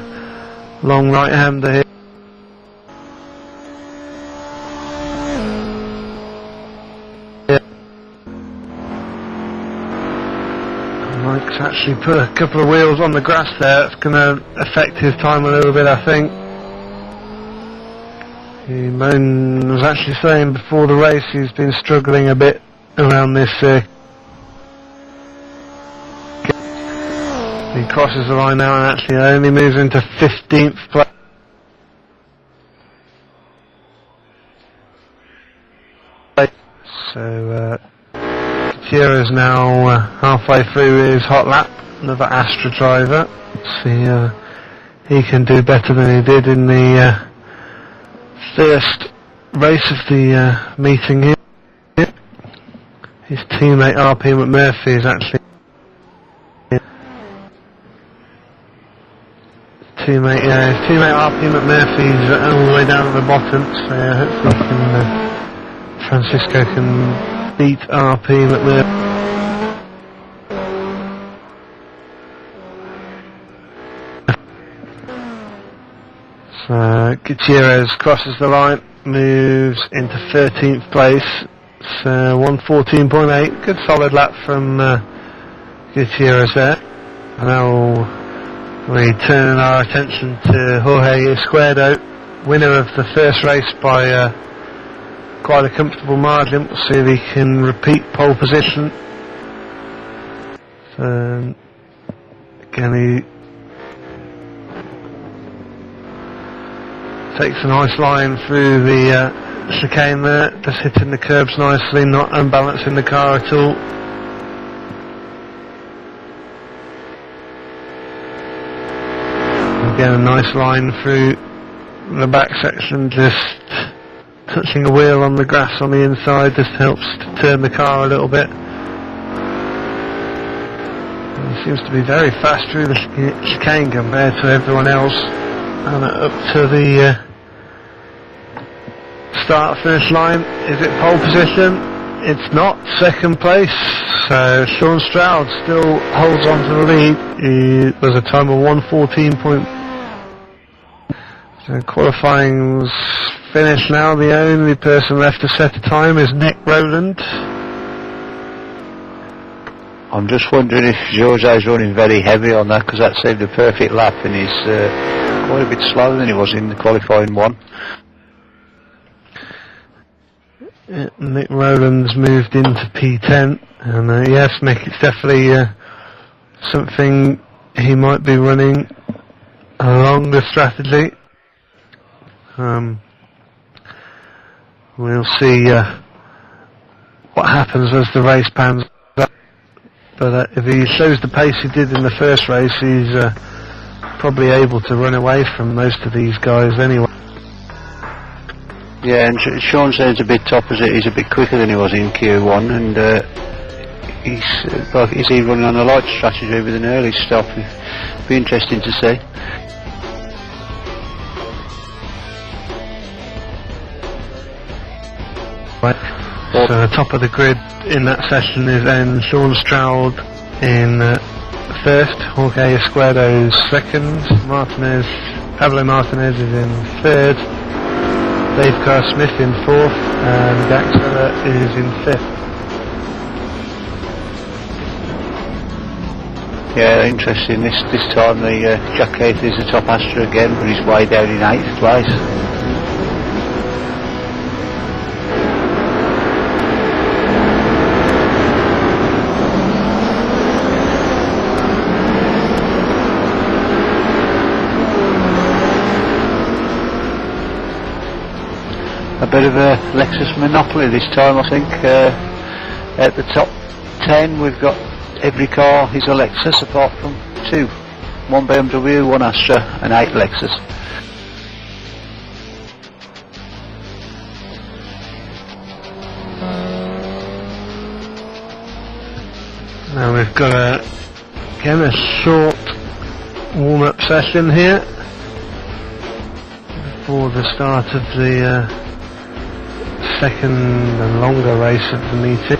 long right-hander here. Mike's actually put a couple of wheels on the grass there. It's going to affect his time a little bit, I think. He was actually saying before the race he's been struggling a bit around this circuit. He crosses the line now and actually only moves into 15th place. So Gutierrez now halfway through his hot lap, another Astra driver. See he can do better than he did in the first race of the meeting here. His teammate RP McMurphy is actually his teammate RP McMurphy's all the way down at the bottom, so hopefully Francisco can beat RP McMurphy. So Gutierrez crosses the line, moves into 13th place, so 1:14.8, good solid lap from Gutierrez there. And now we turn our attention to Jorge Izquierdo, winner of the first race by quite a comfortable margin. We'll see if he can repeat pole position. So again, he takes a nice line through the chicane there, just hitting the curbs nicely, not unbalancing the car at all. Again, a nice line through the back section, just touching a wheel on the grass on the inside just helps to turn the car a little bit. He seems to be very fast through the chicane compared to everyone else, and up to the start finish line. Is it pole position? It's not. Second place, so Shan Stroud still holds on to the lead. He was a time of 1:14. So qualifying's finished now. The only person left to set a time is Rowland. I'm just wondering if Jose's running very heavy on that, because that saved a perfect lap, and he's quite a bit slower than he was in the qualifying one. Nick Rowland's moved into P10, and yes, Mick, it's definitely something he might be running along the strategy. We'll see what happens as the race pans out. But if he shows the pace he did in the first race, he's probably able to run away from most of these guys anyway. Yeah, and Sean sounds a bit opposite. He's a bit quicker than he was in Q1, and is he running on a light strategy with an early stop? It'd be interesting to see. Right. So the top of the grid in that session is then Shan Stroud in first, Jorge Escuedo's second, Pablo Martinez is in third, Dave Carr Smith in fourth, and Daxler is in fifth. Yeah, interesting. This time the Jack Keithley is the top Astra again, but he's way down in 8th place. A bit of a Lexus monopoly this time, I think. At the top 10 we've got every car is a Lexus apart from 2. 1 BMW, 1 Astra and 8 Lexus. Now we've got again a short warm-up session here before the start of the second and longer race of the meeting.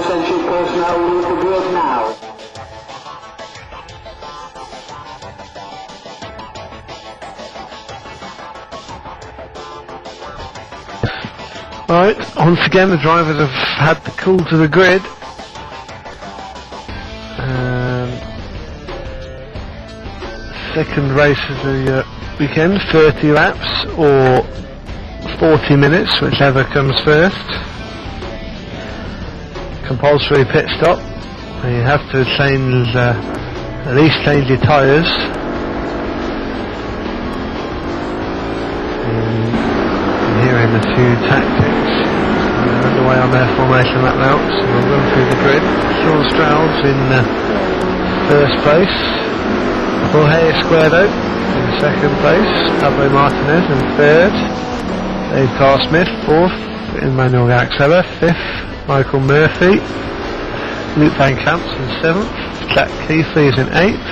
Century personnel leave the grid now. Right, once again the drivers have had the call to the grid. Second race of the weekend, 30 laps or 40 minutes, whichever comes first. Compulsory pit stop. You have to change, at least change your tyres. I'm hearing a few tactics underway on their formation lap now, so we'll run through the grid. Shan Stroud's in first place. Jorge Esquerdo in second place, Pablo Martinez in third, Dave Carr Smith fourth, Emmanuel Axella fifth, Michael Murphy, Luke Van Camps in seventh, Jack Keithley is in eighth,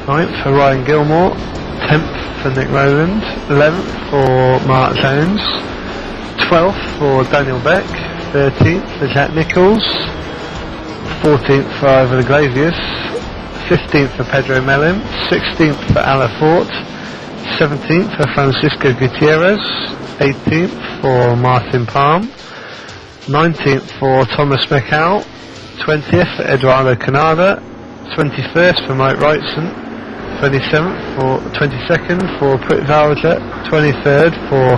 ninth for Ryan Gilmore, 10th for Nick Rowland, 11th for Mark Jones, 12th for Daniel Beck, 13th for Jack Nichols, 14th for Ivor the Glazius, 15th for Pedro Mellin, 16th for Alafort, 17th for Francisco Gutierrez, 18th for Martin Palm, 19th for Thomas McCall, 20th for Eduardo Canada, 21st for Mike Wrightson, 22nd for Prit Valja, 23rd for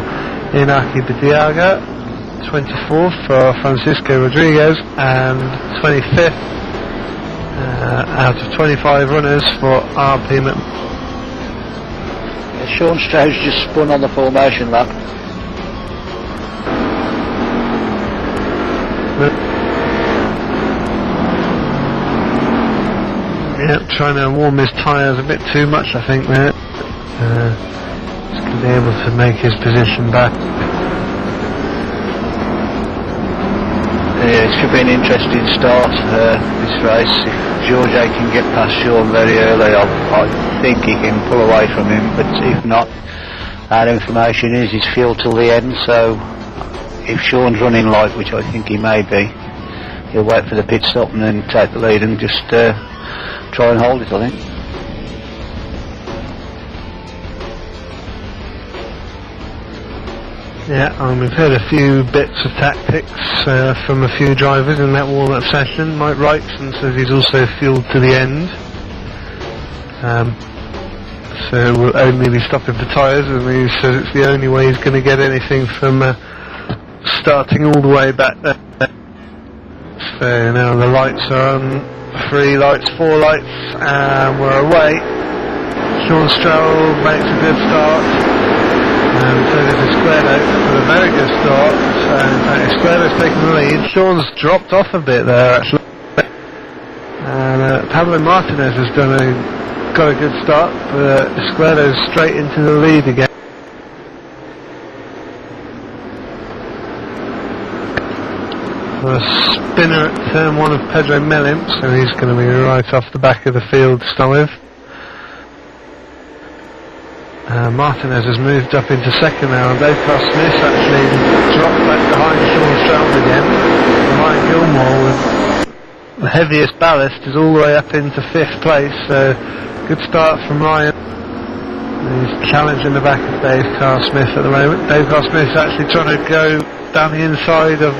Inaki Bediaga, 24th for Francisco Rodriguez, and 25th out of 25 runners for RP Shan Stroud's just spun on the formation lap. Yep, trying to warm his tyres a bit too much, I think, there. He's going to be able to make his position back. Yeah, it should be an interesting start, this race. If George can get past Sean very early, I think he can pull away from him, but if not, our information is he's fuel till the end, so if Sean's running light, which I think he may be, he'll wait for the pit stop and then take the lead and just try and hold it, I think. Yeah, we've heard a few bits of tactics from a few drivers in that warm-up session. Mike Wrightson says he's also fueled to the end. So we'll only be stopping for tyres, and he says it's the only way he's going to get anything from starting all the way back there. So now the lights are on, 3 lights, 4 lights, and we're away. Shan Stroud makes a good start. And so there's Esquerdo with a very good start. So in fact, Esquerdo's taken the lead. Sean's dropped off a bit there, actually. And Pablo Martinez has got a good start, but Esquerdo's straight into the lead again. A spinner at turn 1 of Pedro Mellin, so he's going to be right off the back of the field to start with. Martinez has moved up into second now, and Dave Carr Smith actually dropped back behind Shan Stroud again. Ryan Gilmore, with the heaviest ballast, is all the way up into 5th place, so good start from Ryan. He's challenging the back of Dave Carr Smith at the moment. Dave Carr Smith's actually trying to go down the inside of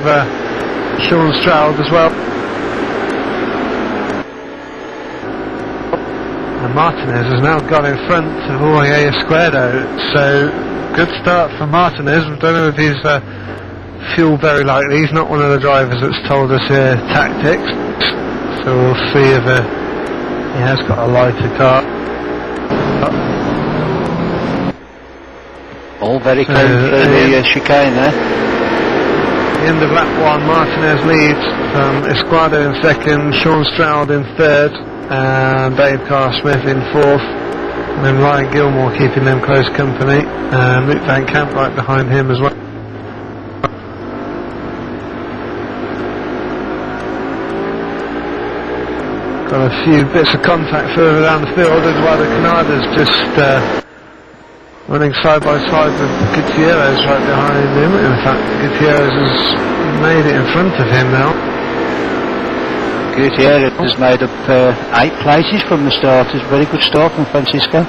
Shan Stroud as well. And Martinez has now got in front of Jorge Esquerdo, so good start for Martinez. I don't know if he's fueled very lightly. He's not one of the drivers that's told us tactics, so we'll see if he has got a lighter car. All very close to the chicane there. At the end of lap 1, Martinez leads from Esquerdo in second, Shan Stroud in third, and Dave Carr Smith in 4th, and then Ryan Gilmore keeping them close company, and Luke Van Camp right behind him as well. Got a few bits of contact further down the field. Eduardo Canada's just running side by side with Gutierrez right behind him. In fact, Gutierrez has made it in front of him now. good, yeah. It has made up 8 places from the start. It's a very good start from Francisco.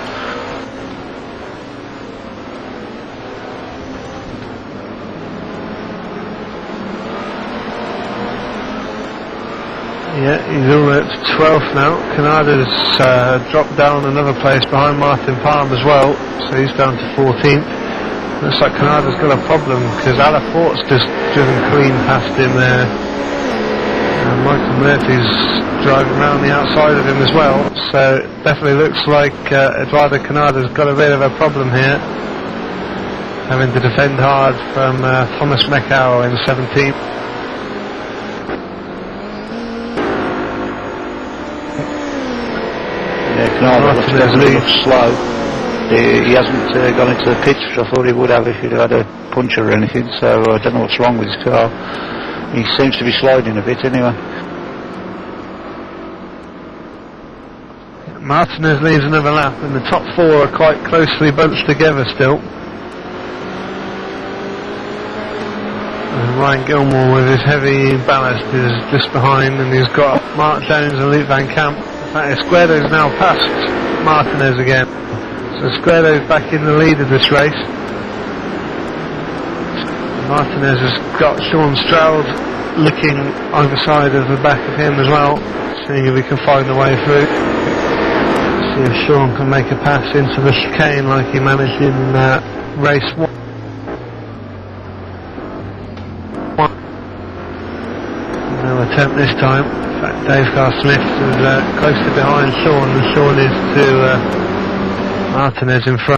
Yeah, he's all at 12th now. Canada's dropped down another place behind Martin Palm as well, so he's down to 14th. Looks like Canada's got a problem because Alafort's just driven clean past him there. Michael Murphy's driving around the outside of him as well, so it definitely looks like Eduardo Canada's got a bit of a problem here, having to defend hard from Thomas Mekau in 17th. Yeah, Canada looks slow. He hasn't gone into the pits, which I thought he would have if he'd had a puncture or anything, so I don't know what's wrong with his car. He seems to be sliding a bit anyway. Martinez leads another lap, and the top 4 are quite closely bunched together still. And Ryan Gilmore with his heavy ballast is just behind, and he's got Mark Jones and Luke Van Camp. In fact, Esquerdo's now past Martinez again. So Esquerdo's back in the lead of this race. Martinez has got Shan Stroud looking either side of the back of him as well, seeing if he can find a way through. See if Sean can make a pass into the chicane like he managed in race 1. No attempt this time. In fact, Dave Carr Smith is closely behind Sean, and Sean is to Martinez in front.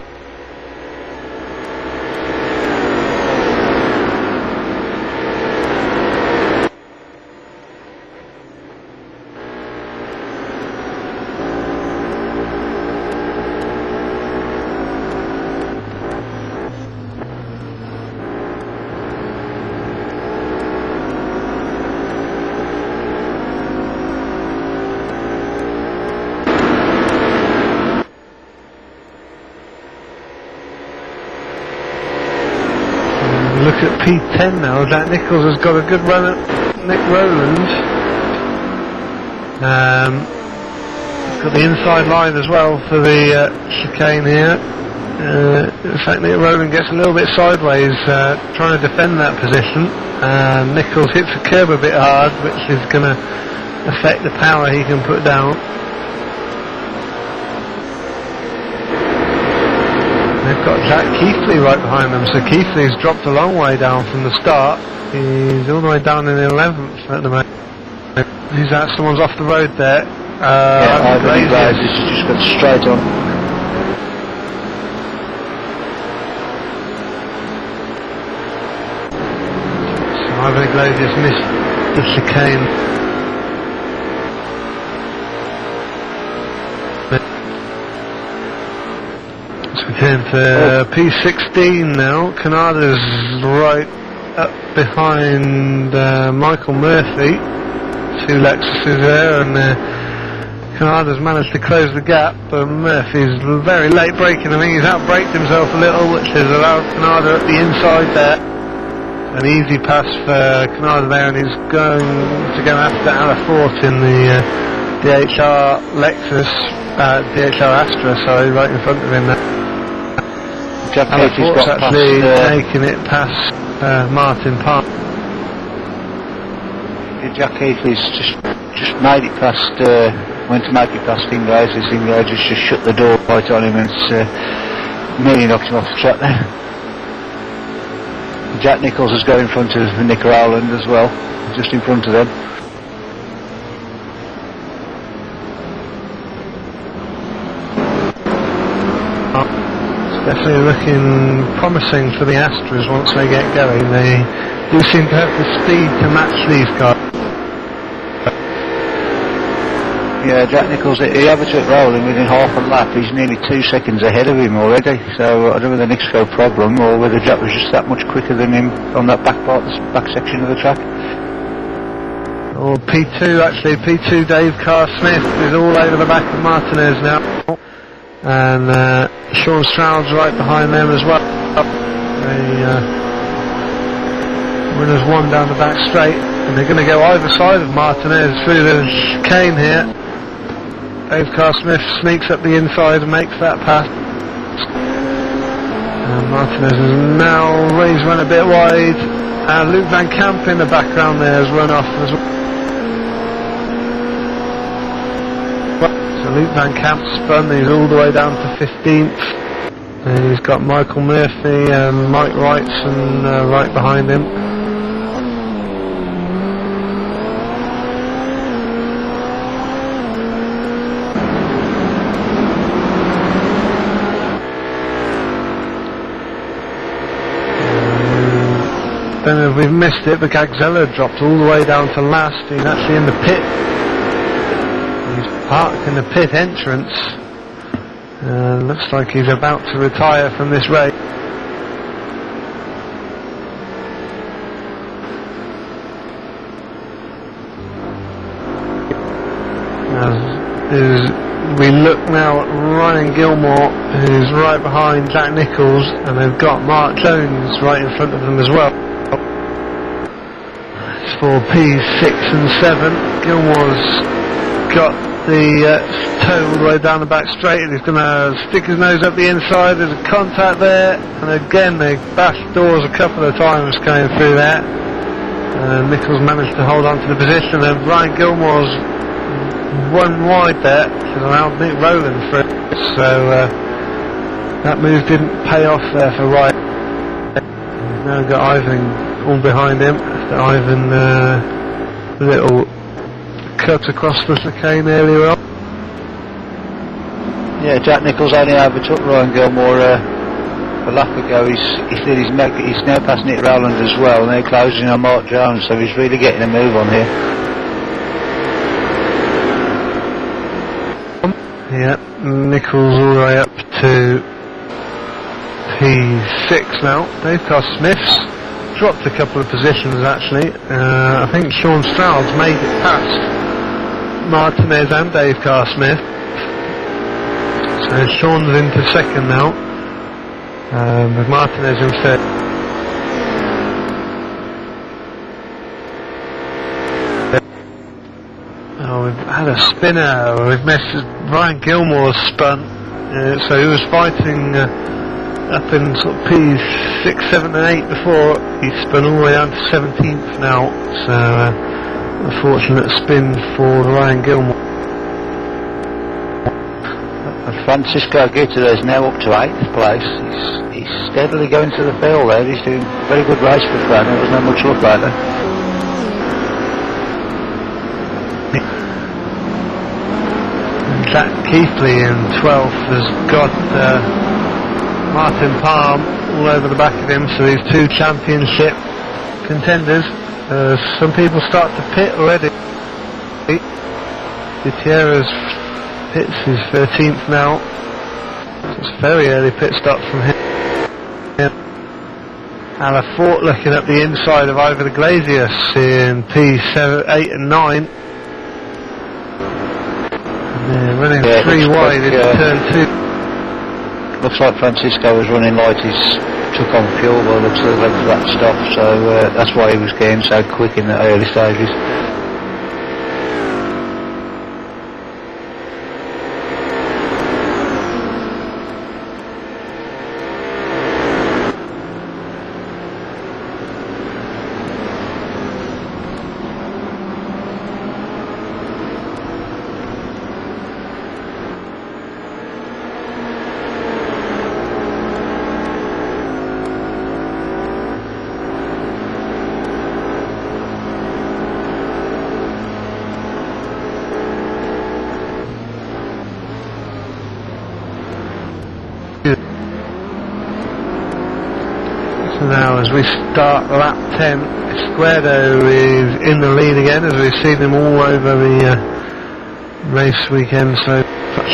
Look at P10 now. Jack Nichols has got a good run at Nick Rowland. Got the inside line as well for the chicane here. In fact, Nick Rowland gets a little bit sideways trying to defend that position. Nichols hits the curb a bit hard, which is going to affect the power he can put down. They've got Jack Keithley right behind them, so Keithley's dropped a long way down from the start. He's all the way down in 11th at the moment. Who's that? Someone's off the road there. Yeah, He's just got straight on. So Ivan Iglesias missed the chicane. Turn to P16 now. Canada's right up behind Michael Murphy. 2 Lexuses there, and Canada's managed to close the gap, but Murphy's very late braking. I think he's outbraked himself a little, which has allowed Canada at the inside there. An easy pass for Canada there, and he's going to go after Alafort in the DHR Lexus, DHR Astra, sorry, right in front of him there. Alafort's actually taking it past Martin Palm. Jack Keithley's just made it past, went to make it past Iglesias. Iglesias just shut the door right on him, and it's nearly knocked him off the track there. Jack Nichols is going in front of Nick Rowland as well, just in front of them. Definitely looking promising for the Astras once they get going. They do seem to have the speed to match these guys. Yeah, Jack Nichols, he overtook Rowland within half a lap. He's nearly 2 seconds ahead of him already, so I don't know whether Nick's got a problem or whether Jack was just that much quicker than him on that back section of the track. Or P2 actually, P2 Dave Carr Smith is all over the back of Martinez now. And Shan Stroud's right behind them as well. Winners 1 down the back straight. And they're going to go either side of Martinez through the chicane here. Dave Carr Smith sneaks up the inside and makes that pass. And Martinez has now raised run a bit wide. And Luke Van Camp in the background there has run off as well. So Luke Van Camp spun, he's all the way down to 15th. And he's got Michael Murphy and Mike Wrightson right behind him. Don't know if we've missed it, but Gagzella dropped all the way down to last. He's actually in the pit. He's parked in the pit entrance. Looks like he's about to retire from this race. We look now at Ryan Gilmore, who's right behind Jack Nichols, and they've got Mark Jones right in front of them as well. It's for P6 and 7. Gilmore's got the toe all the way down the back straight, and he's going to stick his nose up the inside. There's a contact there, and again they bashed doors a couple of times going through there. Nichols managed to hold on to the position, and Ryan Gilmore's one wide there to allow Nick Rowland through. So that move didn't pay off there for Wright. He's now got Ivan all behind him. Ivan little cut across the chicane earlier on. Yeah, Jack Nichols only overtook Ryan Gilmore a lap ago. He's now passing Nick Rowland as well, and they're closing on Mark Jones, so he's really getting a move on here. Yeah, Nichols all the way up to P6 now. Dave Carr Smith's dropped a couple of positions actually. I think Shan Stroud's made it past Martinez and Dave Carr Smith. So Sean's into second now, with Martinez in third. Oh, we've had a spinner. We've missed Ryan Gilmore's spun. So he was fighting up in sort of P6, 7 and 8 before. He spun all the way down to 17th now. So unfortunate spin for Ryan Gilmore. Francisco Guterres is now up to 8th place. He's steadily going to the field there. He's doing a very good race for Fran. There was not much luck lately. Jack Keithley in 12th has got Martin Palm all over the back of him, so these two championship contenders. Some people start to pit already. Gutierrez pits his 13th now. So it's a very early pit stop from him. Alafort looking at the inside of Ivor de Glazius in P7, 8 and 9. Yeah, running 3 wide into turn 2. Looks like Francisco was running light. He's took on fuel by the looks of the legs of that stuff, so that's why he was getting so quick in the early stages. Now as we start lap 10, Esquerdo is in the lead again, as we've seen him all over the race weekend. So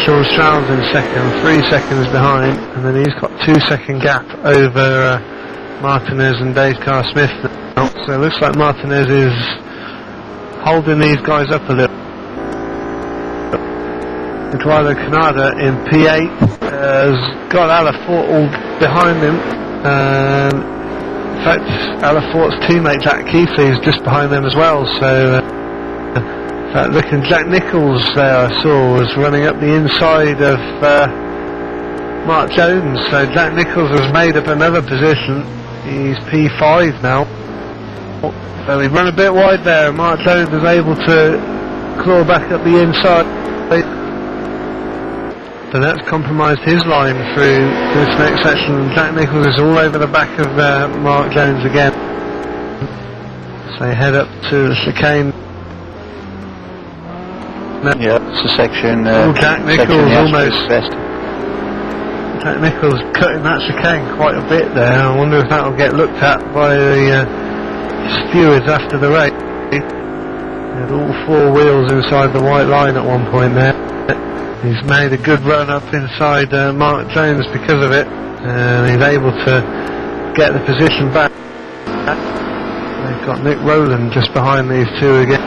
Shan Stroud's in second, 3 seconds behind, and then he's got 2 second gap over Martinez and Dave Carr Smith now. So it looks like Martinez is holding these guys up a little. Eduardo Canada in P8 has got Alafort all behind him. In fact, Alafort's teammate Jack Keithley is just behind them as well, so in fact, looking, Jack Nichols there I saw was running up the inside of Mark Jones, so Jack Nichols has made up another position. He's P5 now, so he run a bit wide there. Mark Jones was able to claw back up the inside, but that's compromised his line through this next section. Jack Nichols is all over the back of Mark Jones again, so head up to the chicane. Yeah, it's a section. Jack Nichols almost. Jack Nichols cutting that chicane quite a bit there. I wonder if that will get looked at by the stewards after the race. He had all four wheels inside the white line at one point there. He's made a good run up inside Mark Jones because of it. He's able to get the position back. They've got Nick Rowland just behind these two again.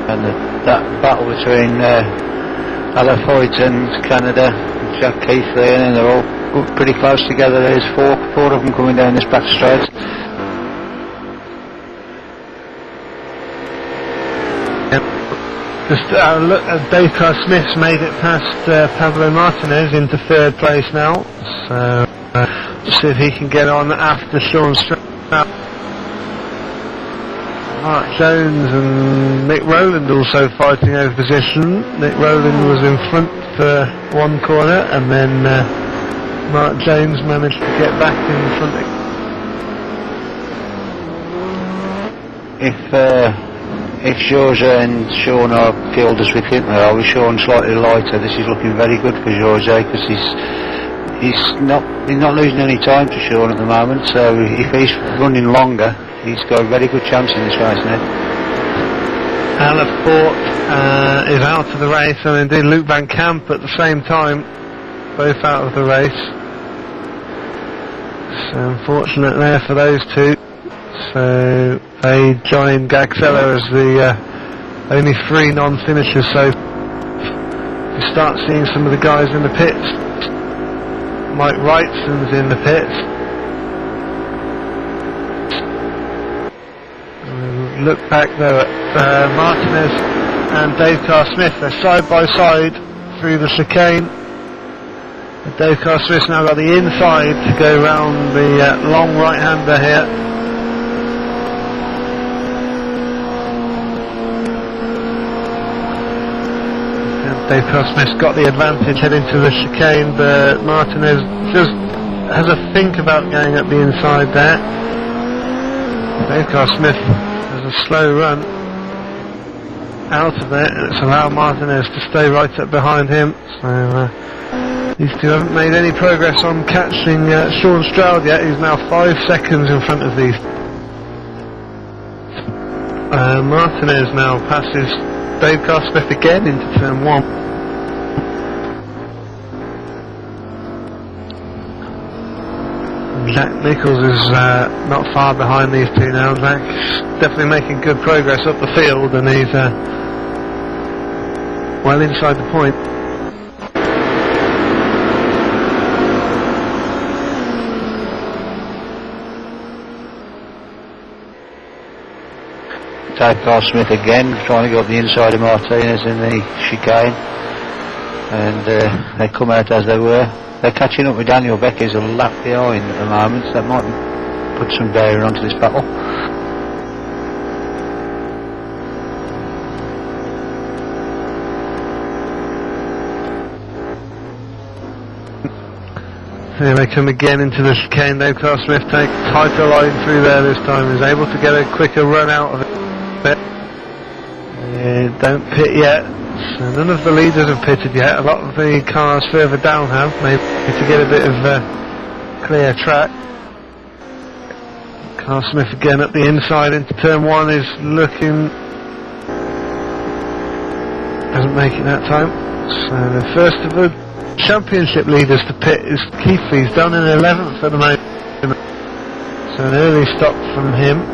And that battle between Alafoyt and Canada, Jack Keithley, and they're all pretty close together. There's four of them coming down this back straight. Yep. Just look, Dave Carr Smith's made it past Pablo Martinez into third place now, so see if he can get on after Shan Stroud. Mark Jones and Nick Rowland also fighting over position. Nick Rowland was in front for one corner, and then Mark Jones managed to get back in front. If George and Sean are killed as we think they are, with Sean slightly lighter, this is looking very good for George, because he's not losing any time to Sean at the moment. So if he's running longer, he's got a very good chance in this race now. Alafort is out of the race, and indeed Luke Van Camp at the same time, both out of the race. So unfortunate there for those two. So they join Gaxella as the only three non-finishers. So you start seeing some of the guys in the pits. Mike Wrightson's in the pits. Look back though at Martinez and Dave Carr Smith. They're side by side through the chicane. And Dave Carr Smith's now got the inside to go round the long right-hander here. And Dave Carr Smith's got the advantage heading to the chicane, but Martinez just has a think about going up the inside there. Dave Carr Smith has a slow run out of it, and it's allowed Martinez to stay right up behind him. So these two haven't made any progress on catching Shan Stroud yet. He's now 5 seconds in front of these. Martinez now passes Dave Carr Smith again into turn 1. Jack Nichols is not far behind these two now. Jack's definitely making good progress up the field, and he's well inside the point. Dave Carr Smith again trying to go up the inside of Martinez in the chicane, and they come out as they were. They're catching up with Daniel Becker's a lap behind at the moment, so that might put some bearing onto this battle. Here they come again into the chicane. Dave Carr Smith takes tighter line through there this time. He's able to get a quicker run out of it. Don't pit yet. So none of the leaders have pitted yet. A lot of the cars further down have, maybe to get a bit of clear track. Carr Smith again at the inside into turn 1 is looking, doesn't make it that time. So the first of the championship leaders to pit is Keithley. He's down in 11th at the moment. So an early stop from him.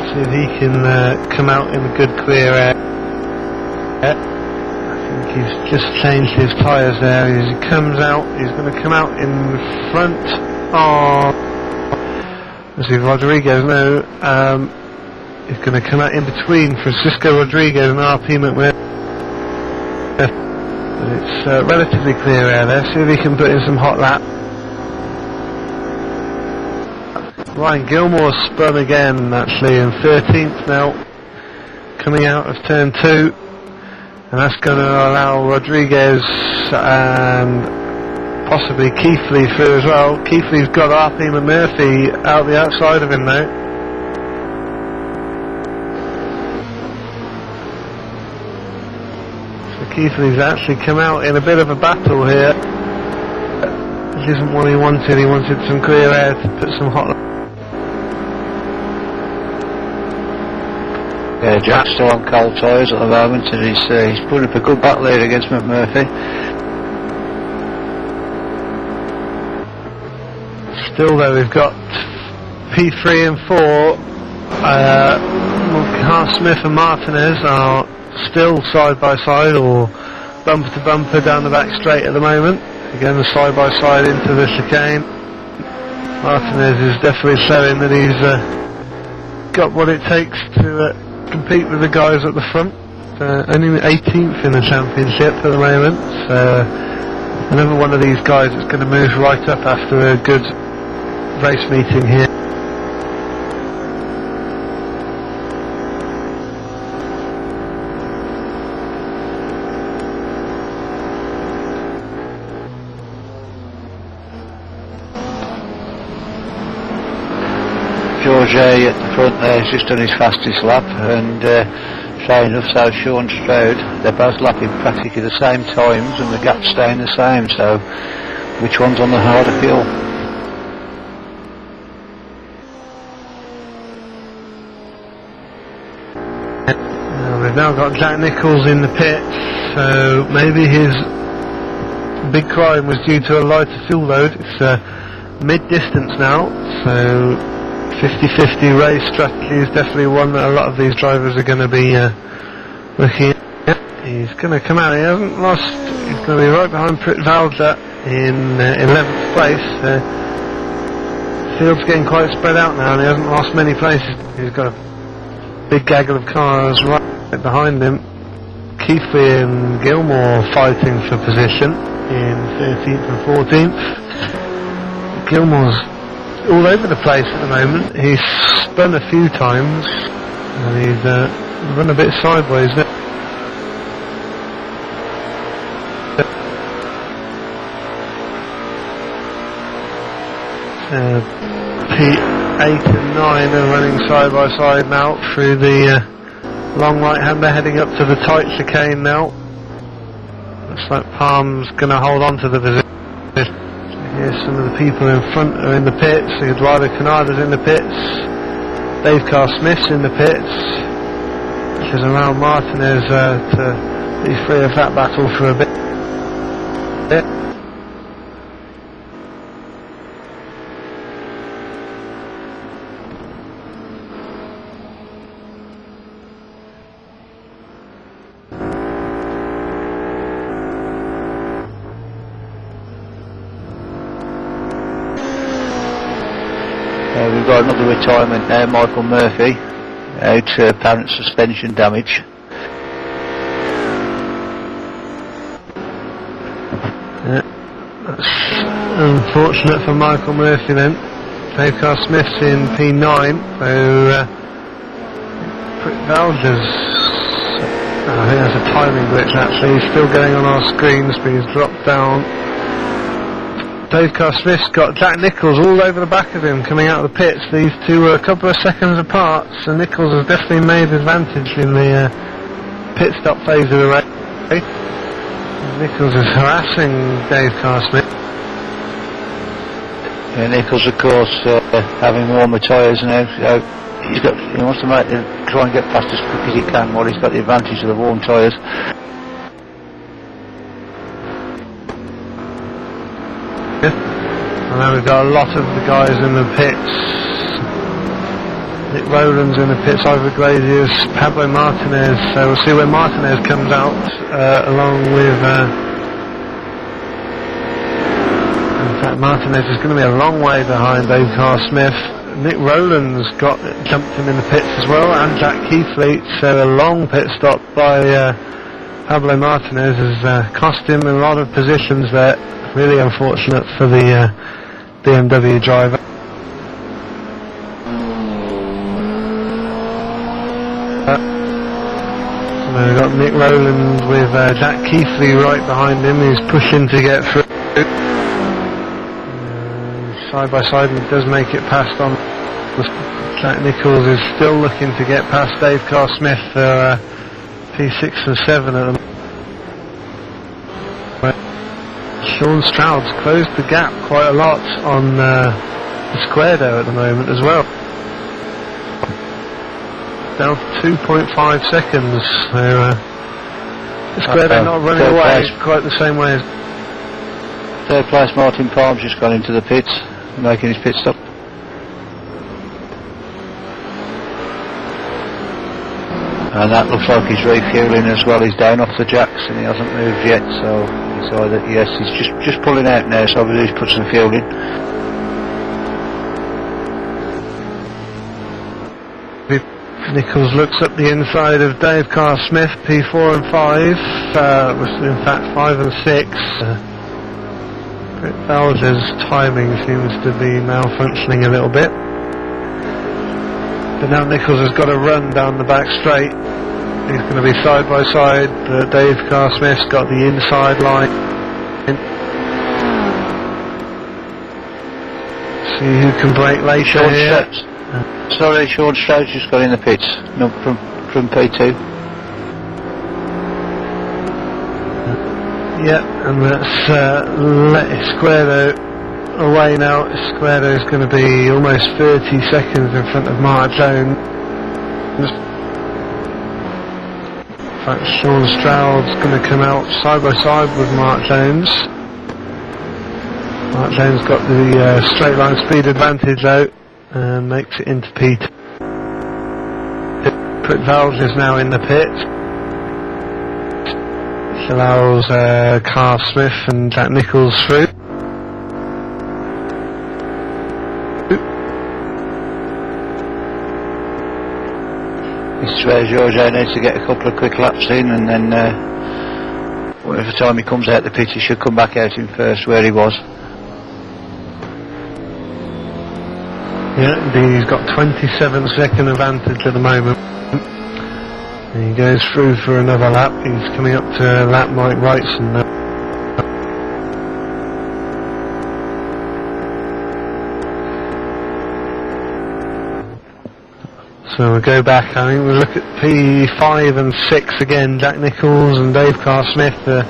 See if he can come out in a good clear air. I think he's just changed his tyres there. As he comes out, he's going to come out in front of, let's see, Rodriguez now. He's going to come out in between Francisco Rodriguez and RP McMurphy. It's relatively clear air there. See if he can put in some hot lap. Ryan Gilmore spun again, actually, in 13th now, coming out of turn 2, and that's going to allow Rodriguez and possibly Keithley through as well. Keithley's got RP McMurphy out the outside of him now. So Keithley's actually come out in a bit of a battle here. This isn't what he wanted some clear air to put some hot. Yeah, Jack's still on cold tyres at the moment, and he's putting up a good battle here against McMurphy. Still though, we've got P3 and 4, Carr Smith and Martinez are still side by side or bumper to bumper down the back straight at the moment. Again, side by side into the chicane. Martinez is definitely showing that he's got what it takes to compete with the guys at the front. Only 18th in the championship at the moment. Another one of these guys that's going to move right up after a good race meeting here. George at the front there has just done his fastest lap, and sure enough, so Shan Stroud, they're both lapping practically the same times and the gap's staying the same, so which one's on the harder hill? We've now got Jack Nichols in the pits, so maybe his big climb was due to a lighter fuel load. It's mid-distance now, so 50-50 race strategy is definitely one that a lot of these drivers are going to be looking at. He's going to come out, he hasn't lost, he's going to be right behind Valda in 11th place. Field's getting quite spread out now and he hasn't lost many places. He's got a big gaggle of cars right behind him. Keithley and Gilmore fighting for position in 13th and 14th. Gilmore's all over the place at the moment. He's spun a few times and he's run a bit sideways now. P8 and 9 are running side by side now through the long right hander, heading up to the tight chicane now. Looks like Palm's going to hold on to the position. Here's some of the people in front are in the pits. Eduardo Canada's in the pits. Dave Carr Smith's in the pits. Which is around Martinez to be free of that battle for a bit. We've got another retirement now, Michael Murphy, out apparent suspension damage. That's unfortunate for Michael Murphy then. Dave Carr Smith's in P9, so Valda's, I think that's a timing glitch actually. He's still going on our screens but he's dropped down. Dave Carr Smith's got Jack Nichols all over the back of him coming out of the pits. These two are a couple of seconds apart, so Nichols has definitely made advantage in the pit stop phase of the race. Nichols is harassing Dave Carr Smith. Yeah, Nichols, of course, having warmer tyres now. He wants to try and get past as quick as he can while he's got the advantage of the warm tyres. And then we've got a lot of the guys in the pits. Nick Rowland's in the pits over Glazier's Pablo Martinez, so we'll see where Martinez comes out along with in fact Martinez is going to be a long way behind Dave Carr Smith. Nick Rowland's jumped him in the pits as well, and Jack Keithley, so a long pit stop by Pablo Martinez has cost him a lot of positions there. Really unfortunate for the BMW driver. So we've got Nick Rowland with Jack Keithley right behind him. He's pushing to get through. Side by side, and does make it past on. Jack Nichols is still looking to get past Dave Carr Smith for P6 and 7 at the moment. Shan Stroud's closed the gap quite a lot on the Squaredo at the moment as well. Down to 2.5 seconds. So Squaredo not running away quite the same way as. Third place Martin Palm's just gone into the pits, making his pit stop. And that looks like he's refuelling as well. He's down off the jacks and he hasn't moved yet, so he's either, yes, he's just pulling out now, so obviously he's put some fuel in. Nichols looks up the inside of Dave Carr Smith, P4 and 5, was in fact 5 and 6. Valge's timing seems to be malfunctioning a little bit. But now Nichols has got to run down the back straight. He's going to be side by side. Dave Carr Smith's got the inside line. See who can break later here. Sorry, Shan Stroud just got in the pits, not from P2. Yeah, and let's let Squaredo away now. Squaredo is going to be almost 30 seconds in front of Mark Jones. In fact, Shan Stroud's going to come out side by side with Mark Jones. Mark Jones got the straight line speed advantage out and makes it into P2. Put Valge is now in the pit. Which allows Carr Smith and Jack Nichols through. Mr. Giorgio needs to get a couple of quick laps in, and then whatever time he comes out the pit he should come back out in first where he was. Yeah, indeed, he's got 27 second advantage at the moment. And he goes through for another lap. He's coming up to lap Mike Wrightson now. So we'll go back, I think we'll look at P5 and 6 again. Jack Nichols and Dave Carr Smith are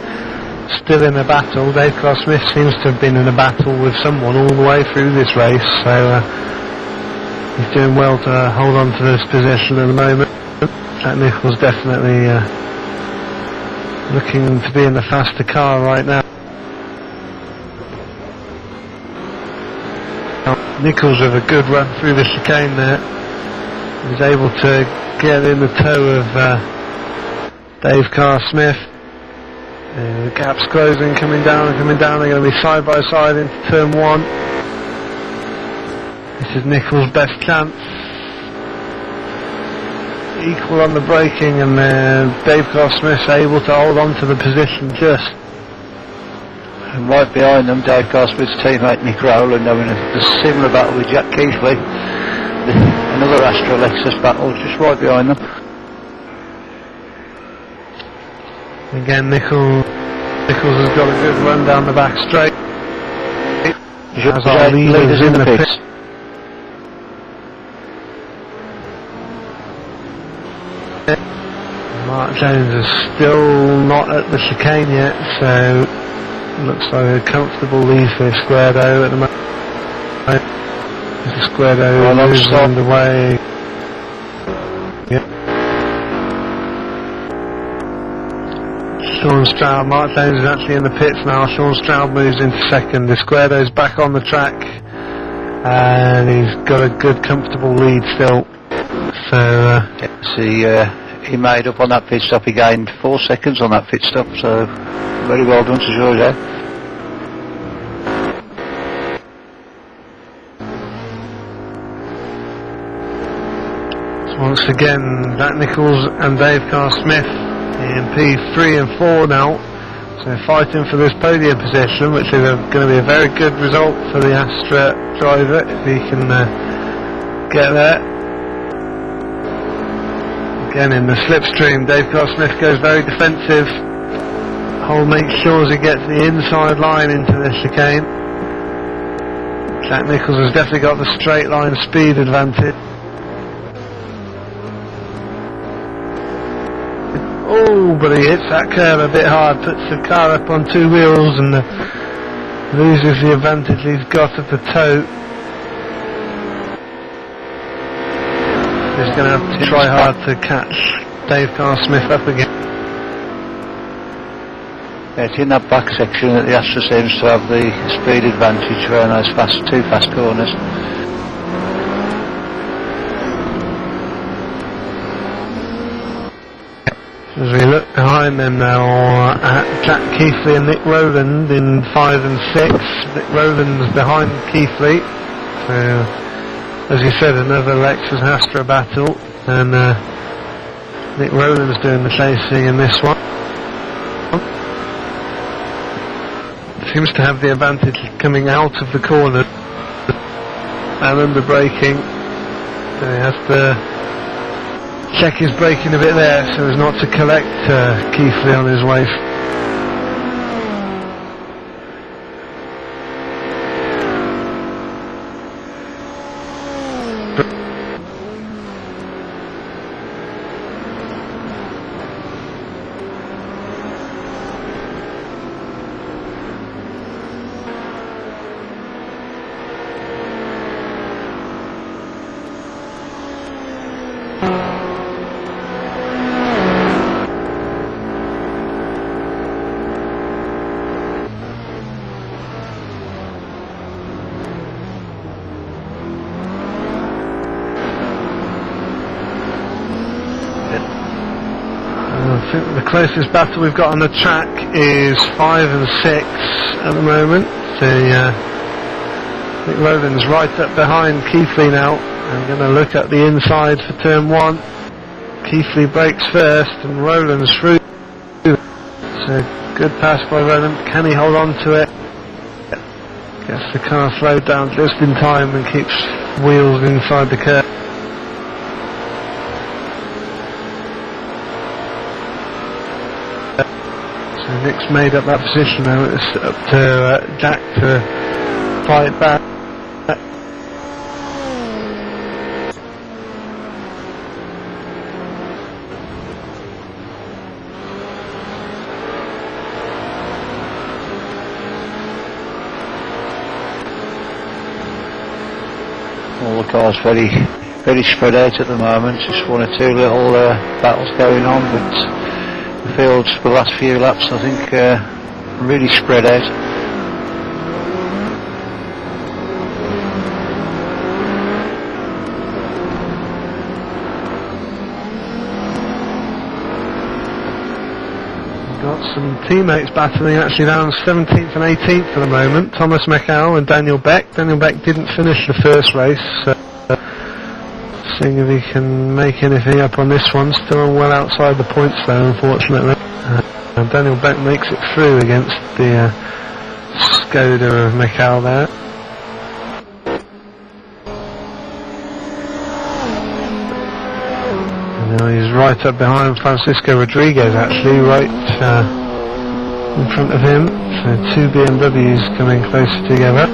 still in a battle. Dave Carr Smith seems to have been in a battle with someone all the way through this race, so he's doing well to hold on to this position at the moment. Jack Nichols definitely looking to be in the faster car right now. Nichols with a good run through the chicane there. He's able to get in the toe of Dave Carr Smith. The gap's closing, coming down. They're going to be side by side into turn 1. This is Nichols' best chance. Equal on the braking, and Dave Carr Smith's able to hold on to the position just. And right behind them, Dave Carr Smith's teammate Nick Rowland having a similar battle with Jack Keithley. Another Astra Lexus battle just right behind them. Again, Nichols has got a good run down the back straight. As our leaders in the pits. Mark Jones is still not at the chicane yet, so looks like a comfortable lead for Squaredo at the moment. Squaredo moves underway. Yep. Shan Stroud, Mark Jones is actually in the pits now. Shan Stroud moves into second. Squaredo's back on the track, and he's got a good comfortable lead still. So he made up on that pit stop. He gained 4 seconds on that pit stop, so very well done to George. so once again, Jack Nichols and Dave Carr Smith in P3 and 4 now. So fighting for this podium position, which is going to be a very good result for the Astra driver if he can get there. Again in the slipstream, Dave Carr Smith goes very defensive. Hull makes sure he gets the inside line into the chicane. Jack Nichols has definitely got the straight line speed advantage. Oh, but he hits that curve a bit hard, puts the car up on 2 wheels and loses the advantage he's got at the toe. He's going to have to try hard to catch Dave Carr Smith up again. Yeah, it's in that back section that the Astra seems to have the speed advantage around those two fast corners. As we look behind them now at Jack Keithley and Nick Rowland in 5 and 6. Nick Rowland's behind Keithley. So, as you said, another Lexus Astra battle. And Nick Rowland's doing the chasing in this one. Seems to have the advantage coming out of the corner and under braking. So he has to check his braking a bit there so as not to collect Keithley on his way. I think the closest battle we've got on the track is 5 and 6 at the moment. I think Rowland's right up behind Keithley now. I'm going to look at the inside for turn 1. Keithley brakes first and Rowland's through. So good pass by Rowland. Can he hold on to it? Gets the car slowed down just in time and keeps wheels inside the curve. So Nick's made up that position now. It's up to Jack to fight back. All the cars very spread out at the moment. Just 1 or 2 little battles going on, but the fields for the last few laps I think really spread out. We've got some teammates battling actually down 17th and 18th at the moment. Thomas McCall and Daniel Beck. Daniel Beck didn't finish the first race. Seeing if he can make anything up on this one. Still well outside the points though, unfortunately. Daniel Beck makes it through against the Skoda of McCall there. And now he's right up behind Francisco Rodriguez actually, right in front of him. So 2 BMWs coming closer together.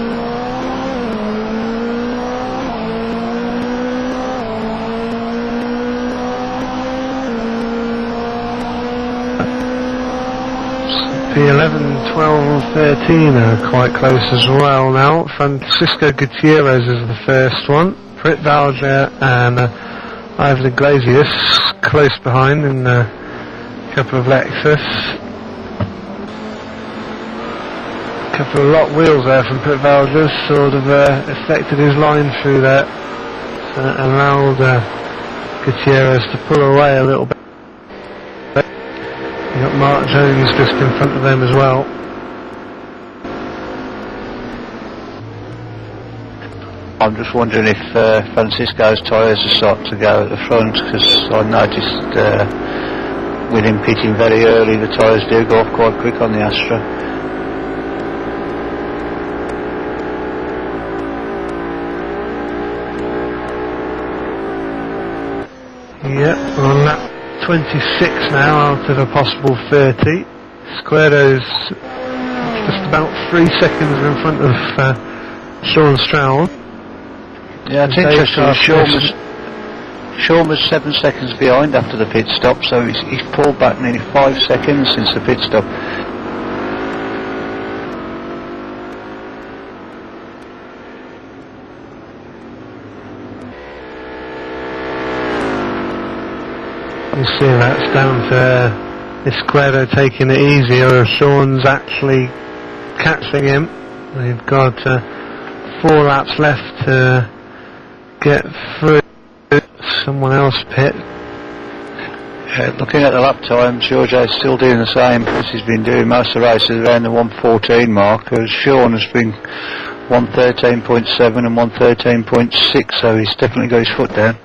P11, 12, 13 are quite close as well now. Francisco Gutierrez is the first one. Britt Valger and Ivan Iglesias close behind in a couple of Lexus. A couple of lock wheels there from Britt Valger, sort of affected his line through there. So allowed Gutierrez to pull away a little bit. You got Mark Jones just in front of them as well. I'm just wondering if Francisco's tyres are starting to go at the front, because I noticed with him pitting very early, the tyres do go off quite quick on the Astra. Yep, we're on lap 26 now out of a possible 30. Squaredo's just about 3 seconds in front of Shan Stroud. Yeah, it's interesting. Sean was 7 seconds behind after the pit stop, so he's pulled back nearly 5 seconds since the pit stop. You see that's down to Esquerdo taking it easy, or Sean's actually catching him. We've got 4 laps left to get through. Someone else pit. Looking at the lap time, George is still doing the same as he's been doing most of the races, around the 1:14 mark, whereas Sean has been 1:13.7 and 1:13.6, so he's definitely got his foot down.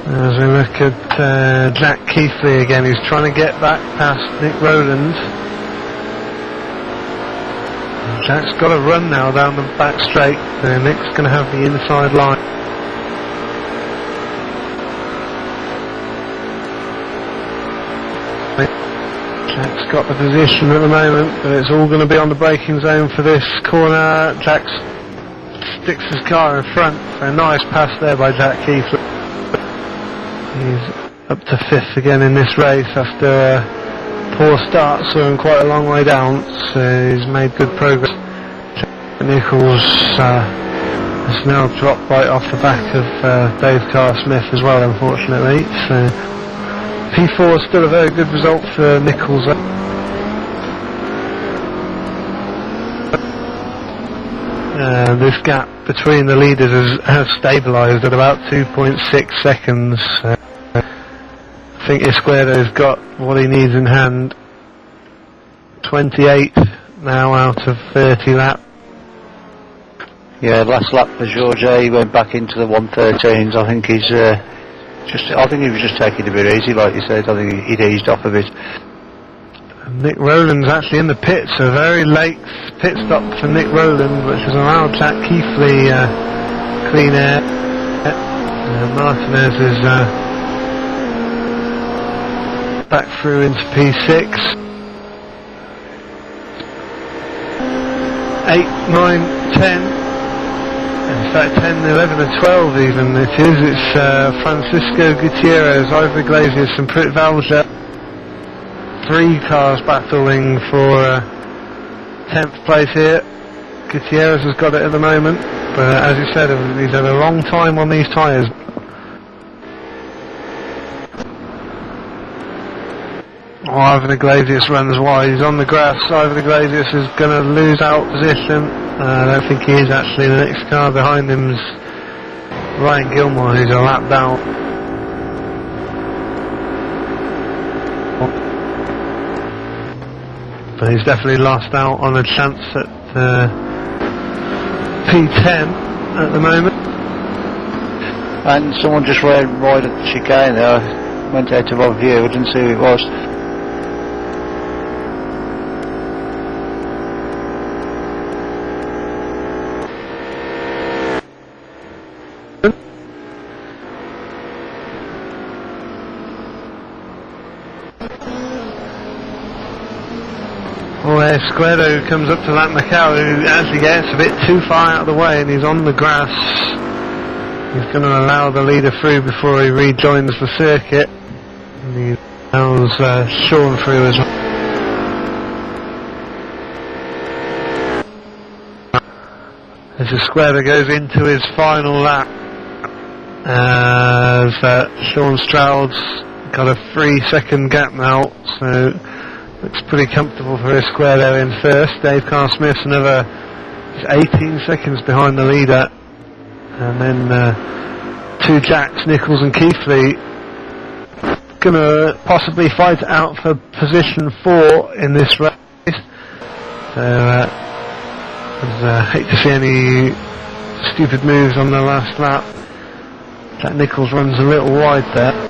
As we look at Jack Keithley again, he's trying to get back past Nick Rowland. Jack's got to run now down the back straight, so Nick's going to have the inside line. Jack's got the position at the moment, but it's all going to be on the braking zone for this corner. Jack sticks his car in front, so nice pass there by Jack Keithley. He's up to 5th again in this race after a poor start, saw him quite a long way down, so he's made good progress. Nichols has now dropped right off the back of Dave Carr Smith as well, unfortunately, so P4 is still a very good result for Nichols. This gap between the leaders has stabilised at about 2.6 seconds. I think Esquerdo's got what he needs in hand. 28 now out of 30 laps. Yeah, last lap for George, he went back into the 1:13s. I think he's I think he was just taking it a bit easy, like you said. I think he'd eased off a bit. Nick Rowland's actually in the pits, a very late pit stop for Nick Rowland, which has allowed Jack Keithley clean air. Martinez is back through into P6. 8, 9, 10. In fact, 10, 11 and 12 even it is. It's Francisco Gutierrez, Ivory Iglesias and Prit Valja. 3 cars battling for 10th place here. Gutierrez has got it at the moment, but as you said, he's had a long time on these tyres. Ivan Iglesias runs wide, he's on the grass. Ivan Iglesias is going to lose out position. I don't think he is actually. The next car behind him is Ryan Gilmore, who's a lap down. But he's definitely lost out on a chance at P10 at the moment. And someone just ran wide at the chicane there. Went out of our view, I didn't see who it was. Esquerdo comes up to that Macau, who actually gets a bit too far out of the way, and he's on the grass. He's going to allow the leader through before he rejoins the circuit. And he allows Sean through as well. As Esquerdo goes into his final lap, as Shan Stroud's got a 3-second gap now, so Looks pretty comfortable for a square there in first. Dave Carr Smith another 18 seconds behind the leader. And then two Jacks, Nichols and Keithley, gonna possibly fight out for position 4 in this race. So hate to see any stupid moves on the last lap. Jack Nichols runs a little wide there.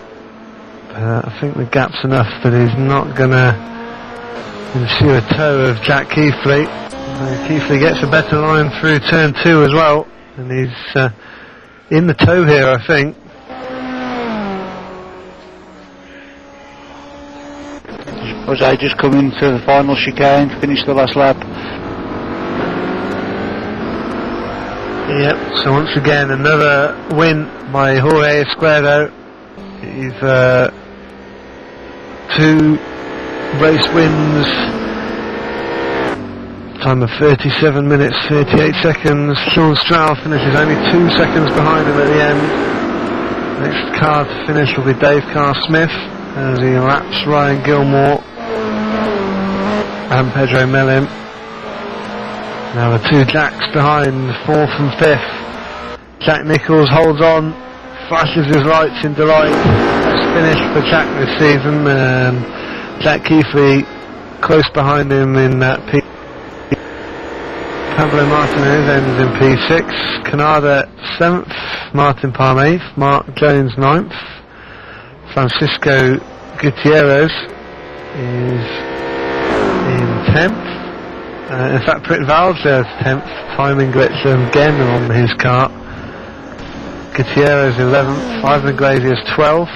I think the gap's enough that he's not gonna ensue a tow of Jack Keithley. Keithley gets a better line through turn 2 as well, and he's in the tow here, I think. Was I just coming to the final chicane, finish the last lap? Yep, so once again another win by Jorge Esquerdo. He's 2 race wins, time of 37 minutes 38 seconds. Shan Stroud finishes only 2 seconds behind him at the end. Next car to finish will be Dave Carr Smith as he laps Ryan Gilmore and Pedro Melim. Now the 2 Jacks behind, 4th and 5th. Jack Nichols holds on, flashes his lights in delight. Best finish for Jack this season. Jack Keithley close behind him in that P. Pablo Martinez ends in P6. Canada 7th, Martin Palm 8th, Mark Jones 9th. Francisco Gutierrez is in 10th. In fact, Britt Valser's 10th, timing glitch again on his car. Gutierrez 11th, Ivan Glazier's 12th.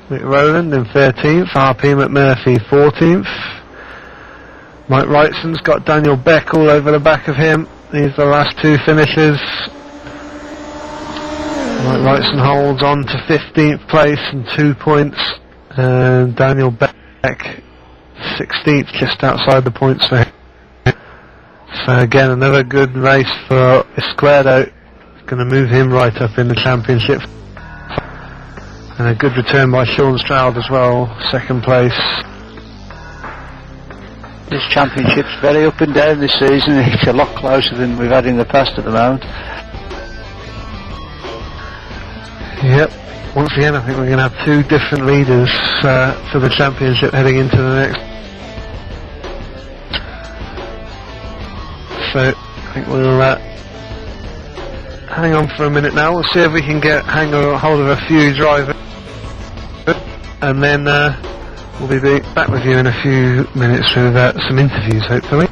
Mick Rowland in 13th, RP McMurphy 14th. Mike Wrightson's got Daniel Beck all over the back of him. These are the last 2 finishers. Mike Wrightson holds on to 15th place and 2 points. And Daniel Beck 16th, just outside the points for him. So again, another good race for Esquerdo. Going to move him right up in the championship. And a good return by Shan Stroud as well, 2nd place. This championship's very up and down this season. It's a lot closer than we've had in the past at the moment. Yep. Once again, I think we're going to have 2 different leaders for the championship heading into the next. So I think we'll hang on for a minute now. We'll see if we can hang hold of a few drivers, and then we'll be back with you in a few minutes with some interviews, hopefully.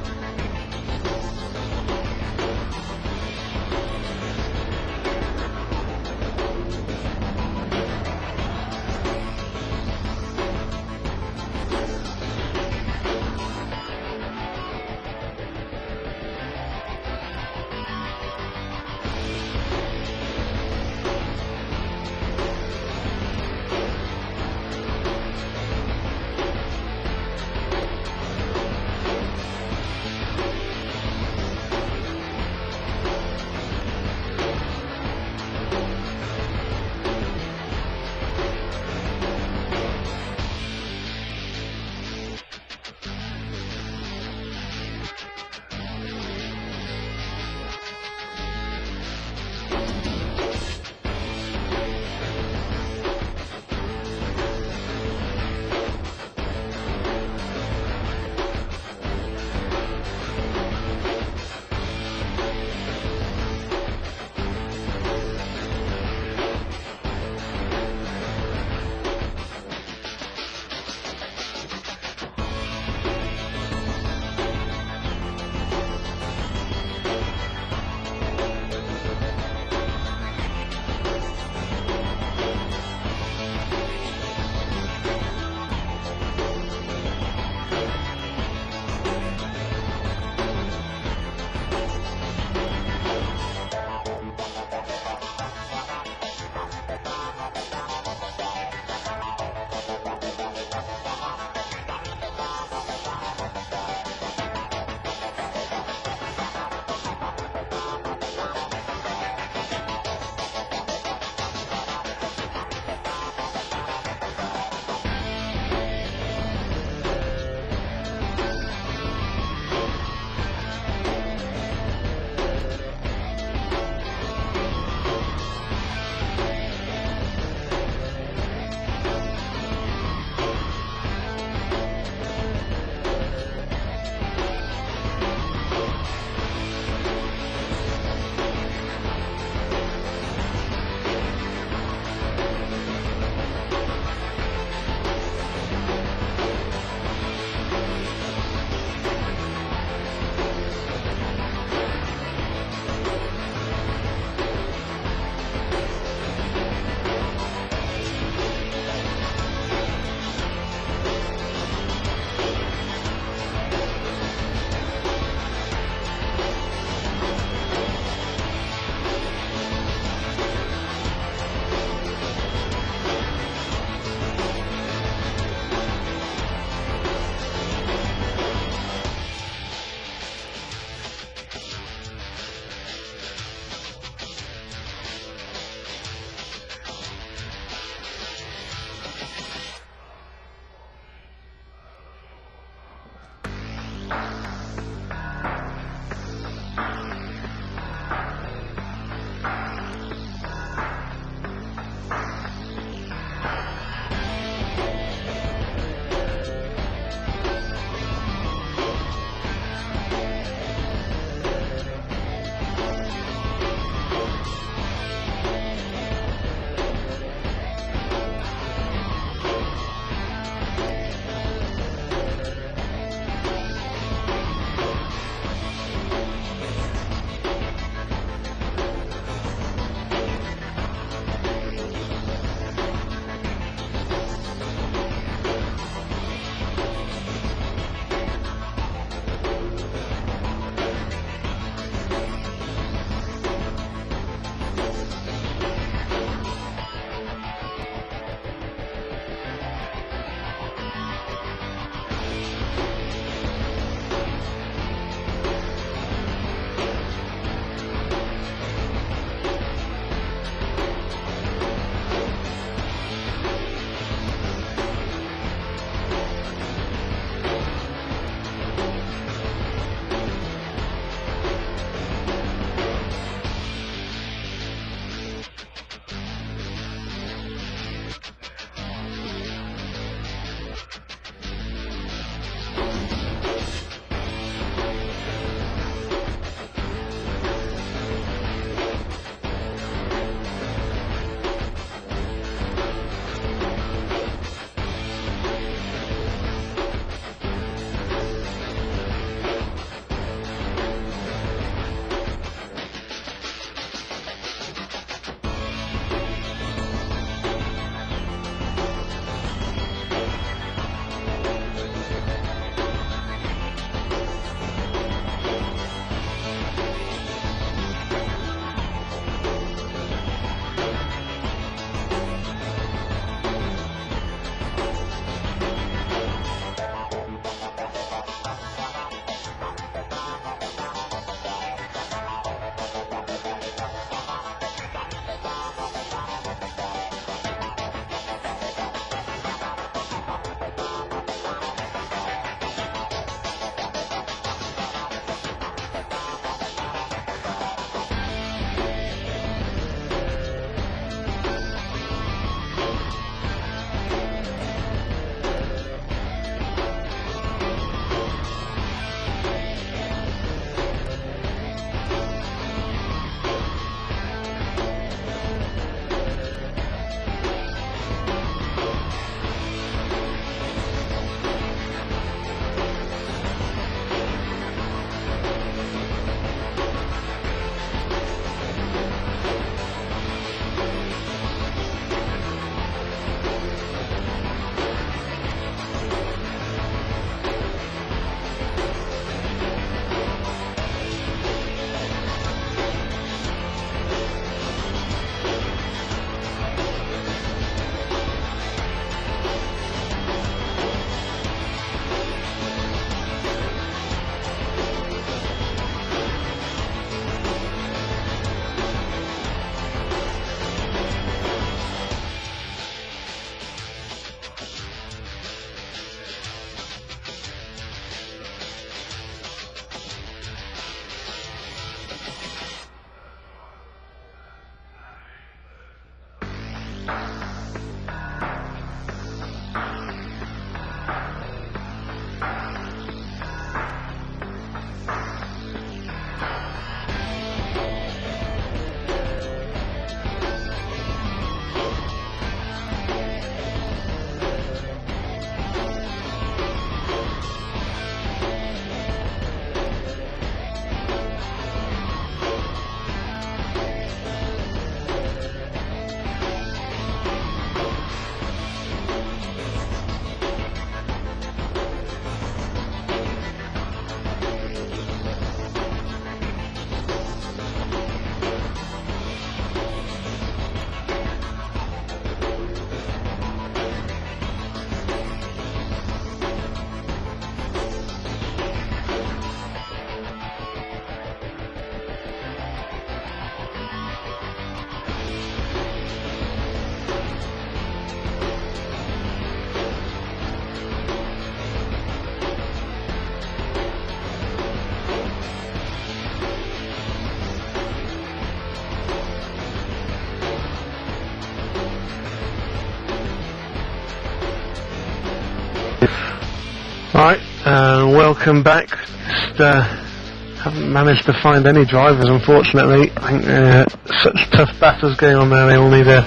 Right, welcome back. Just haven't managed to find any drivers, unfortunately. I think such tough battles going on there, they all need a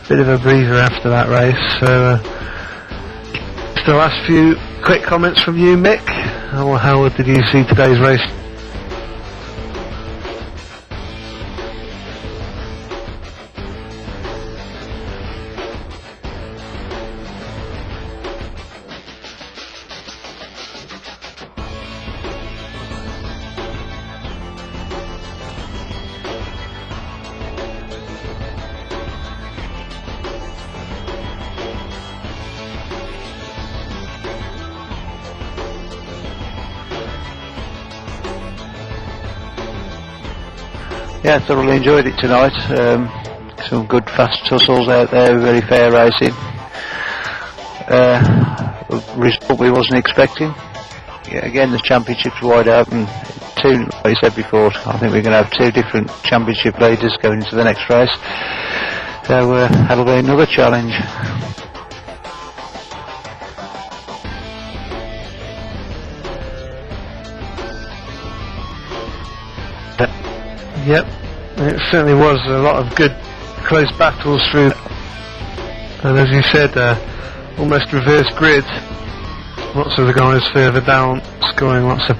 bit of a breather after that race. So, just the last few quick comments from you, Mick. How did you see today's race? Yeah, thoroughly enjoyed it tonight. Some good fast tussles out there, very fair racing. Result we wasn't expecting. Yeah, again, the championship's wide open. Like I said before, I think we're going to have 2 different championship leaders going into the next race. So that'll be another challenge. Yep, it certainly was a lot of good close battles through, and as you said, almost reverse grid. Lots of the guys further down scoring lots of.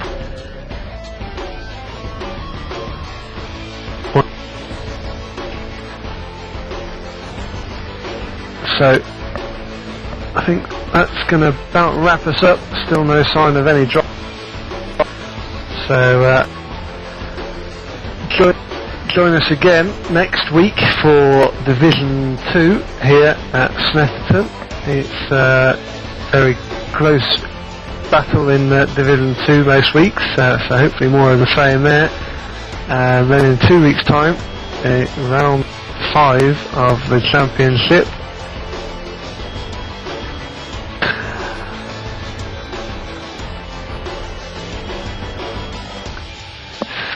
So I think that's going to about wrap us up. Still no sign of any drop. So join us again next week for Division 2 here at Snetterton. It's a very close battle in Division 2 most weeks, so hopefully more of the same there. And then in 2 weeks' time, round 5 of the championship.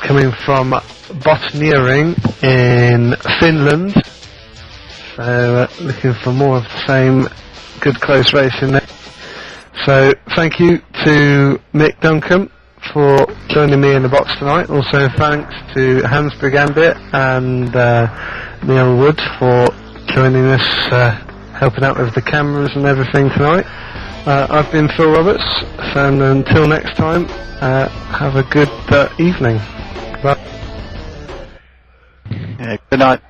Coming from Botniering in Finland, so looking for more of the same good close racing there. So thank you to Mick Duncombe for joining me in the box tonight. Also thanks to Hans Brigandit and Neil Wood for joining us, helping out with the cameras and everything tonight. I've been Phil Roberts, and until next time, have a good evening. Bye. Yeah, good night.